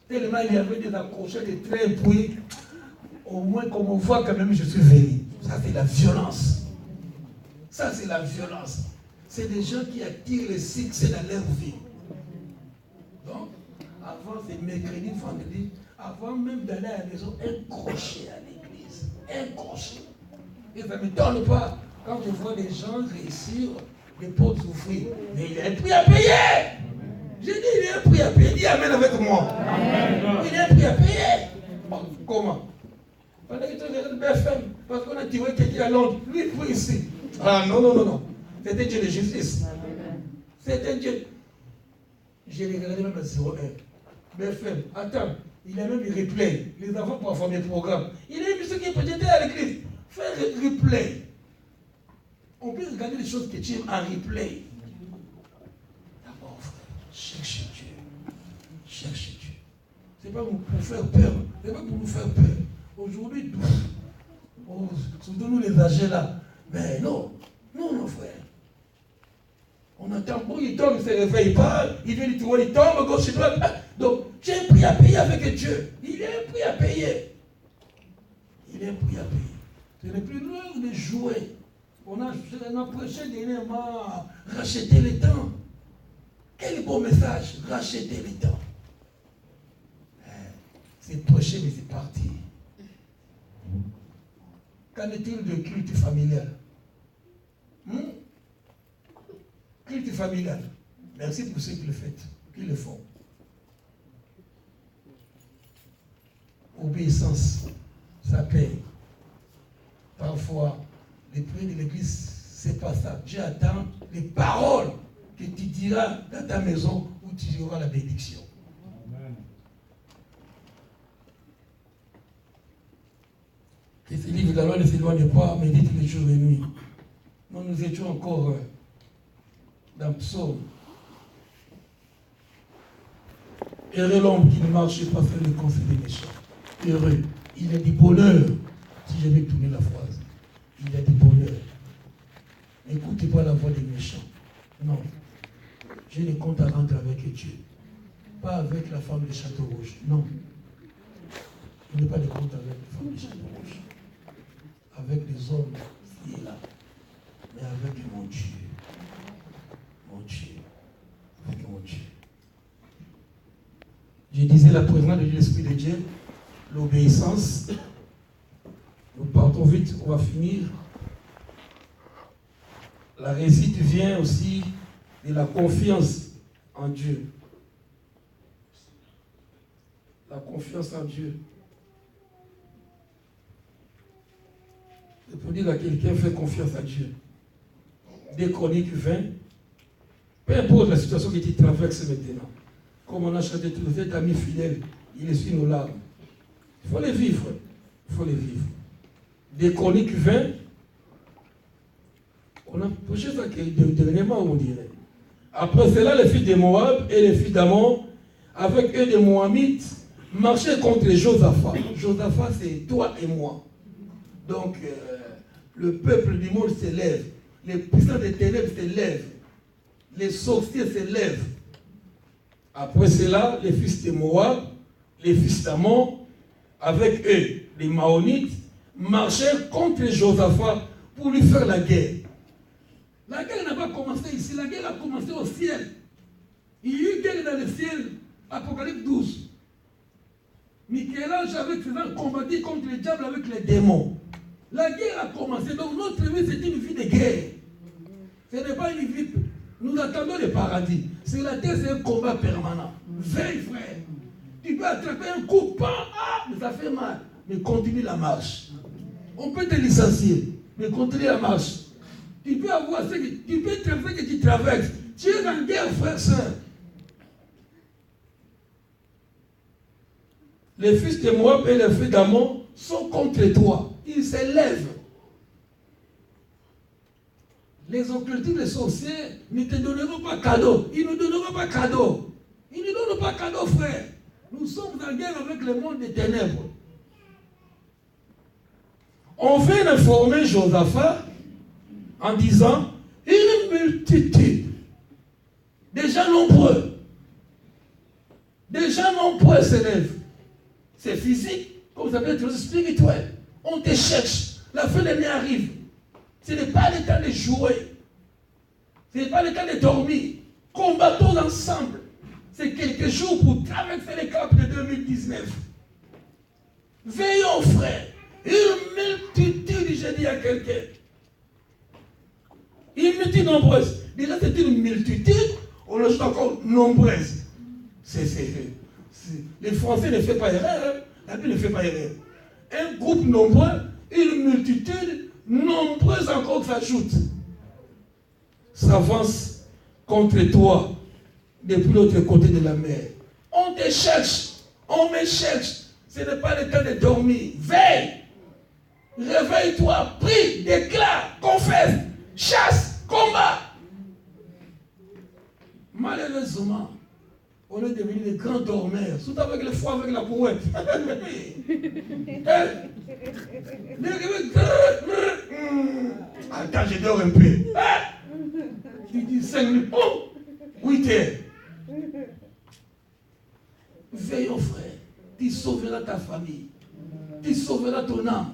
S1: tellement il y avait des accrochages, des trains, puis au moins comme on voit quand même je suis venu. Ça c'est la violence. Ça c'est la violence. C'est des gens qui attirent le succès dans leur vie. Donc, avant c'est mercredi, vendredi, avant même d'aller à la maison, un crochet à l'église. Un crochet. Et ça ne m'étonne pas quand je vois des gens réussir, les pauvres souffrir. Mais il y a un prix à payer. J'ai dit, il y a un prix à payer. Dis amen avec moi. Amen. Il y a un prix à payer. Bon, comment? Pendant que tu regardes BFM, parce qu'on a tiré quelqu'un à Londres, lui, il faut ici. Ah non, non, non, non. C'est un Dieu de justice. C'est un Dieu. J'ai regardé même à 01. BFM, attends, il a même des replays. Les enfants pour former le programme. Il a mis ce qui est peut-être à l'église. Faire le replay. On peut regarder les choses que tu aimes en replay. D'abord, frère, cherche Dieu. Cherche Dieu. Ce n'est pas pour faire peur. Ce n'est pas pour nous faire peur. Aujourd'hui, surtout nous les âgés là. Mais non, non, mon frère. On attend, bon, il tombe, il ne se réveille pas, il vient du tour, il tombe, gauche et droite. Donc, j'ai un prix à payer avec Dieu. Il y a un prix à payer. Il y a un prix à payer. Ce n'est plus l'heure de jouer. On a prêché dernièrement, racheter le temps. Quel beau message, racheter le temps. C'est prêché, mais c'est parti. Qu'en est-il de culte familial? Culte familial. Merci pour ceux qui le font, qui le font. Obéissance, ça paye. Parfois, les prières de l'église, c'est pas ça. Dieu attend les paroles que tu diras dans ta maison où tu auras la bénédiction. Amen. Que ce livre de la loi ne s'éloigne pas, médite les jours et nuits. Nous étions encore dans Psaume. Heureux l'homme qui ne marche pas sur le conseil des méchants. Heureux. Il a du bonheur. Si j'avais tourné la phrase. Il a du bonheur. N'écoutez pas la voix des méchants. Non. J'ai des comptes à rendre avec Dieu. Pas avec la femme du château rouge. Non. Il n'y a pas de compte avec la femme du château rouge. Avec les hommes qui est là. Mais avec mon Dieu. Mon Dieu. Avec mon Dieu. Je disais la présence de l'Esprit de Dieu, l'obéissance. Nous partons vite, on va finir. La réussite vient aussi de la confiance en Dieu. La confiance en Dieu. Je peux dire à quelqu'un, fais confiance à Dieu. Des Chroniques 20, peu importe la situation que tu traverses maintenant, comme on a chanté tout, cet ami fidèle, il essuie nos larmes. Il faut les vivre. Il faut les vivre. Des Chroniques 20, on a prêché ça dernièrement, on dirait. Après cela, les fils de Moab et les fils d'Ammon, avec eux des Moabites, marchaient contre Josaphat. Josaphat, c'est toi et moi. Donc, le peuple du monde s'élève. Les puissants des ténèbres s'élèvent. Les sorciers s'élèvent. Après cela, les fils de Moab, les fils d'Ammon, avec eux, les Maonites, marchèrent contre Josaphat pour lui faire la guerre. La guerre n'a pas commencé ici, la guerre a commencé au ciel. Il y a eu guerre dans le ciel, Apocalypse 12. Michel-Ange avec ses ans combattit contre le diable avec les démons. La guerre a commencé, donc notre vie c'est une vie de guerre. Ce n'est pas une vie, nous attendons le paradis. Sur la terre c'est un combat permanent. Veille frère. Tu peux attraper un coup, mais ça fait mal. Mais continue la marche. On peut te licencier, mais continue la marche. Tu peux avoir ce que tu peux traverser que tu traverses. Tu es en guerre, frère, soeur. Les fils de Moab et les fils d'Ammon sont contre toi. Ils s'élèvent. Les occultistes, les sorciers ne te donneront pas cadeau. Ils ne donneront pas cadeau. Ils ne donnent pas cadeau, frère. Nous sommes en guerre avec le monde des ténèbres. On vient informer Josaphat en disant une multitude, des gens nombreux s'élèvent. C'est physique, comme ça peut être spirituel. On te cherche, la fin de l'année arrive. Ce n'est pas le temps de jouer, ce n'est pas le temps de dormir. Combattons ensemble. C'est quelques jours pour traverser les caps de 2019. Veillons, frère. Une multitude, j'ai dit à quelqu'un. Une multitude nombreuse. Déjà, c'est une multitude, on ajoute encore nombreuse. Les Français ne font pas erreur. La Bible ne fait pas erreur. Un groupe nombreux, une multitude nombreuse encore s'ajoute. S'avance contre toi depuis l'autre côté de la mer. On te cherche, on me cherche. Ce n'est pas le temps de dormir. Veille. Réveille-toi, prie, déclare, confesse, chasse, combat. Malheureusement, on est devenu des grands dormeurs, surtout avec le foie, avec la brouette. Attends, je dors un peu. Tu dis 5 minutes, 8 heures. Veillons, frère. Tu sauveras ta famille. Tu sauveras ton âme.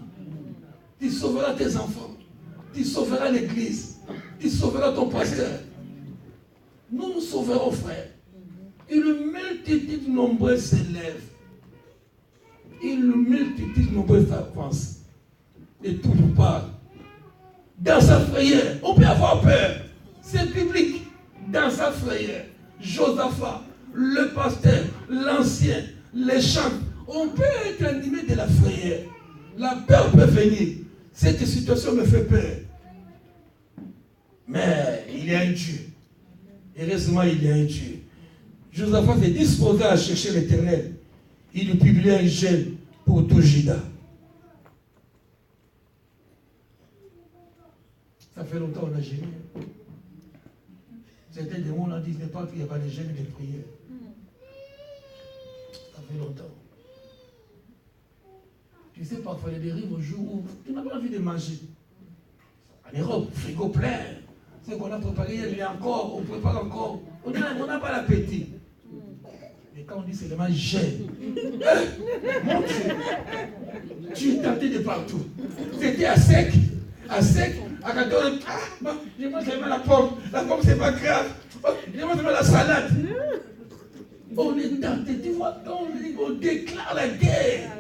S1: Tu sauveras tes enfants. Tu sauveras l'église. Tu sauveras ton pasteur. Nous nous sauverons, frère. Une multitude nombreuse s'élève. Une multitude nombreuse avance. Et tout nous parle. Dans sa frayeur, on peut avoir peur. C'est biblique. Dans sa frayeur, Josaphat, le pasteur, l'ancien, les chants, on peut être animé de la frayeur. La peur peut venir. Cette situation me fait peur. Mais il y a un Dieu. Heureusement, il y a un Dieu. Josaphat s'est disposé à chercher l'Éternel. Il lui publie un gel pour tout Juda. Ça fait longtemps qu'on a gêné. Certains des mots, on dit pas qu'il n'y a pas de gêne et de prière. Ça fait longtemps. Tu sais, parfois, il y a des rives au jour où tu n'as pas envie de manger. En Europe, frigo plein. Ce qu'on a préparé, il y a encore, on prépare encore. On n'a pas l'appétit. Mais quand on dit seulement j'aime, mon Dieu, tu es tenté de partout. C'était à sec, à 14, je mange seulement la pomme c'est pas grave, je mange seulement la salade. On est tenté, tu vois, on déclare la guerre.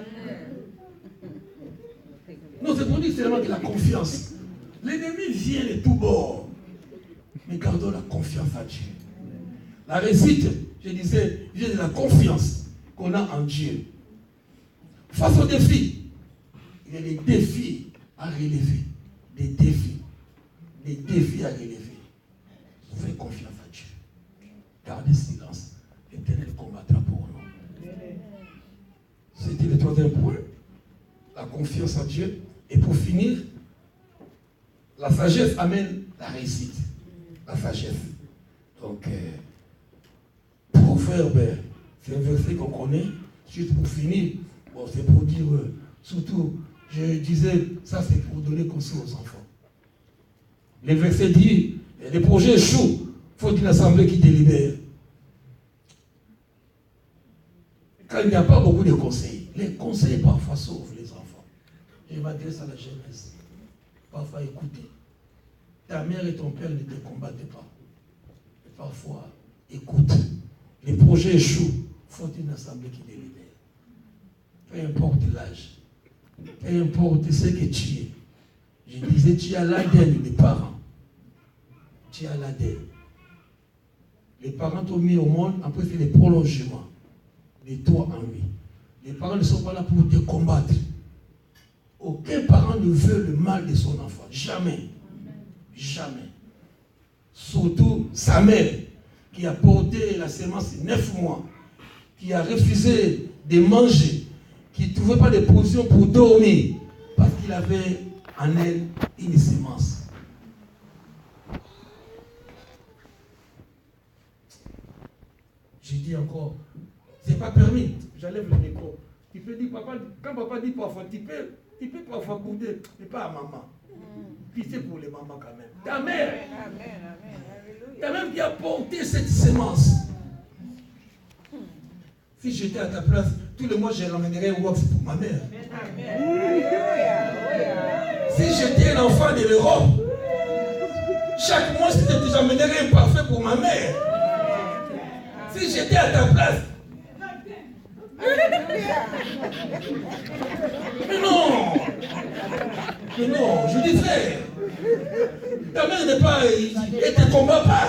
S1: Non, c'est pour dire seulement de la confiance. L'ennemi vient de tous bords. Mais gardons la confiance à Dieu. La réussite, je disais, vient de la confiance qu'on a en Dieu. Face aux défis, il y a des défis à relever. Des défis à relever. Faites confiance à Dieu. Gardez silence. L'Éternel combattra pour nous. C'était le troisième point. La confiance en Dieu. Et pour finir, la sagesse amène la réussite. La sagesse. Donc, Proverbe, c'est un verset qu'on connaît. Juste pour finir, bon, c'est pour dire, surtout je disais, ça c'est pour donner conseil aux enfants. Les versets disent, les projets échouent, il faut une assemblée qui délibère. Quand il n'y a pas beaucoup de conseils, les conseils parfois sauvent les enfants. Je m'adresse à la jeunesse. Parfois écoutez. Ta mère et ton père ne te combattent pas. Parfois, écoute. Les projets échouent, il faut une assemblée qui délibère. Peu importe l'âge, peu importe ce que tu es. Je disais, tu as l'ADN des parents. Tu as l'ADN. Les parents t'ont mis au monde, après c'est les prolongements de toi en lui. Les parents ne sont pas là pour te combattre. Aucun parent ne veut le mal de son enfant. Jamais. Jamais. Surtout sa mère, qui a porté la sémence 9 mois, qui a refusé de manger, qui ne trouvait pas de position pour dormir, parce qu'il avait en elle une sémence. J'ai dit encore, c'est pas permis. J'enlève le micro. Tu peux dire, papa, quand papa dit parfois, tu peux parfois goûter, mais pas à maman. Puis c'est pour les mamans quand même. Ta mère, ta mère qui a porté cette sémence. Si j'étais à ta place, tous les mois je l'emmènerais au wax pour ma mère. Si j'étais un enfant de l'Europe, chaque mois j'emmènerais un parfum pour ma mère. Si j'étais à ta place. Mais non! Mais non, je dis frère. Ta mère n'est pas. Elle ne te combat pas.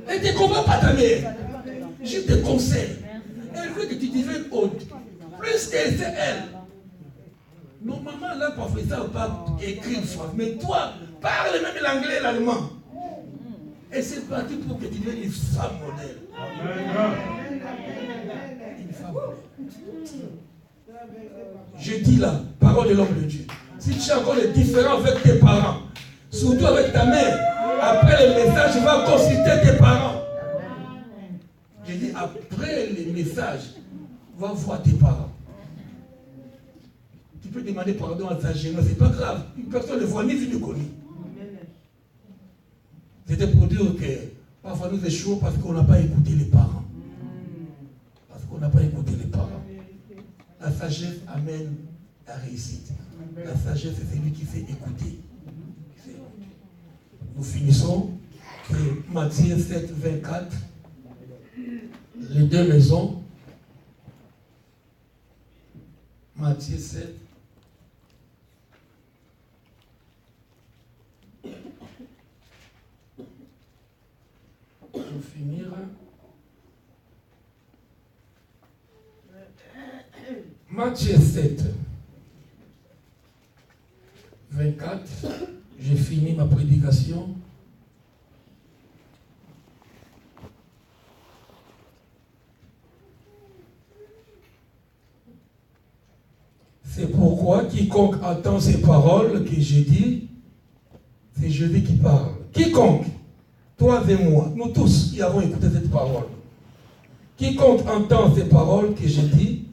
S1: Elle ne te combat pas, ta mère. Je te conseille. Elle veut que tu deviennes haute. Plus qu'elle, c'est elle. Nos mamans là, parfois, ils ne savent pas écrire une phrase. Mais toi, parle même l'anglais et l'allemand. Et c'est parti pour que tu deviennes une femme modèle. Une femme modèle. Je dis là, parole de l'homme de Dieu. Si tu as encore des différends avec tes parents, surtout avec ta mère, après le message, tu vas consulter tes parents. Je dis, après les messages, va voir tes parents. Tu peux demander pardon à ta jeune, c'est pas grave. Une personne ne voit ni vu ni connu. C'était pour dire que parfois nous échouons parce qu'on n'a pas écouté les parents. Parce qu'on n'a pas écouté les parents. La sagesse amène la réussite. La sagesse, c'est celui qui sait écouter. Nous finissons que Matthieu 7, 24. Les deux maisons. Matthieu 7. Pour finir. Matthieu 7. 24. J'ai fini ma prédication. C'est pourquoi quiconque entend ces paroles que j'ai dit, c'est Jésus qui parle. Quiconque, toi et moi, nous tous qui avons écouté cette parole, quiconque entend ces paroles que j'ai dit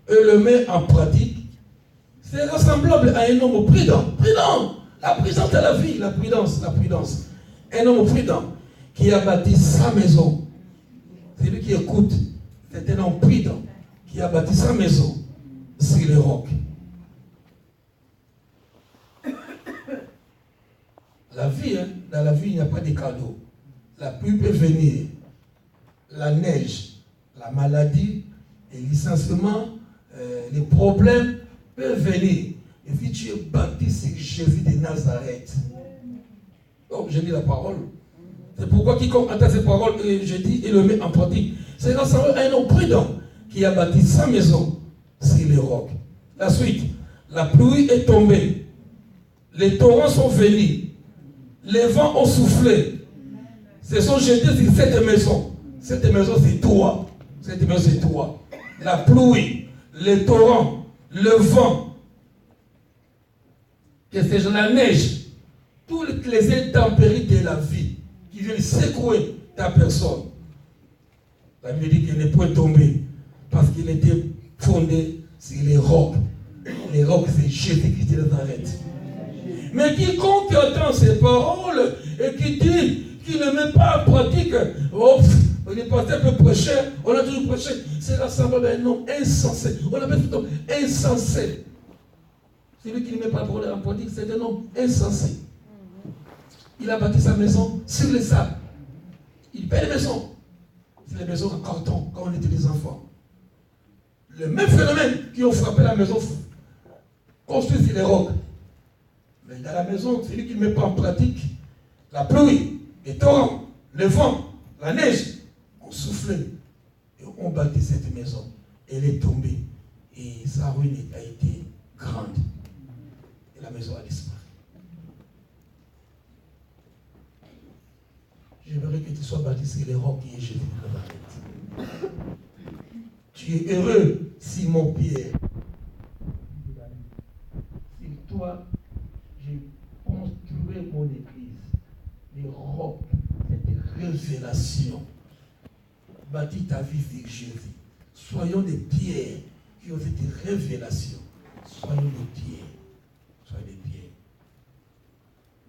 S1: et le met en pratique, c'est ressemblable à un homme prudent. Prudent! La prudence de la vie, la prudence, la prudence. Un homme prudent qui a bâti sa maison. C'est lui qui écoute. C'est un homme prudent qui a bâti sa maison sur les rocs. La vie, hein, dans la vie, il n'y a pas de cadeaux. La pluie peut venir, la neige, la maladie, les licenciements, les problèmes peuvent venir. Et si tu es bâti sur Jésus de Nazareth, donc je dis la parole. C'est pourquoi quiconque entend ces paroles, je dis, et le met en pratique. C'est ressemblable à un homme prudent qui a bâti sa maison sur les rocs. La suite, la pluie est tombée, les torrents sont venus, les vents ont soufflé, se sont jetés sur cette maison. Cette maison, c'est toi. Cette maison, c'est toi. La pluie, les torrents, le vent, que c'est la neige, toutes les intempéries de la vie qui viennent secouer ta personne. La Bible dit qu'elle n'est point tombée parce qu'il était fondé sur les rocs. Les rocs, c'est Jésus-Christ de Nazareth. Mais quiconque entend ces paroles et qui dit qu'il ne met pas en pratique, le pasteur peut prêcher, on a toujours prêché, c'est l'assemblée d'un homme insensé. On appelle tout homme insensé. Celui qui ne met pas la parole en pratique, c'est un homme insensé. Il a bâti sa maison sur les sables. Il paie les maisons. C'est les maisons en carton, quand on était des enfants. Le même phénomène qui ont frappé la maison construit sur les rocs. Mais dans la maison, celui qui ne met pas en pratique, la pluie, les torrents, le vent, la neige ont soufflé et ont bâti cette maison. Elle est tombée et sa ruine a été grande. Et la maison a disparu. J'aimerais que tu sois bâti sur les rocs qui est Jésus de Nazareth. Tu es heureux, Simon Pierre. C'est toi, j'ai construit mon église. Les rocs, cette révélation. Bâtis ta vie sur Jésus. Soyons des pierres qui ont cette révélation. Soyons des pierres. Soyons des pierres.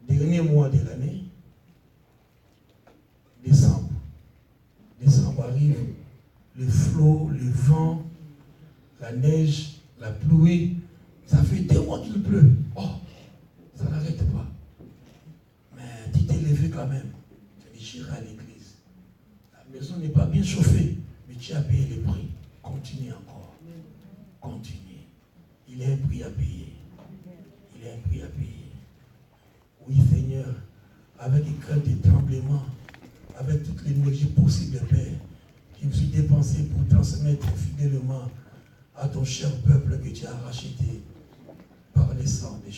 S1: Dernier mois de l'année, décembre. Décembre arrive, le flot, le vent, la neige, la pluie. Ça fait 2 mois qu'il pleut. Oh, ça n'arrête pas. Mais tu t'es levé quand même. Tu as dit, j'irai à l'église. La maison n'est pas bien chauffée, mais tu as payé le prix. Continue encore. Continue. Il y a un prix à payer. Il y a un prix à payer. Oui, Seigneur, avec une crainte et tremblement, avec toute l'énergie possible, Père, je me suis dépensé pour transmettre fidèlement à ton cher peuple que tu as racheté par les sangs de Jésus.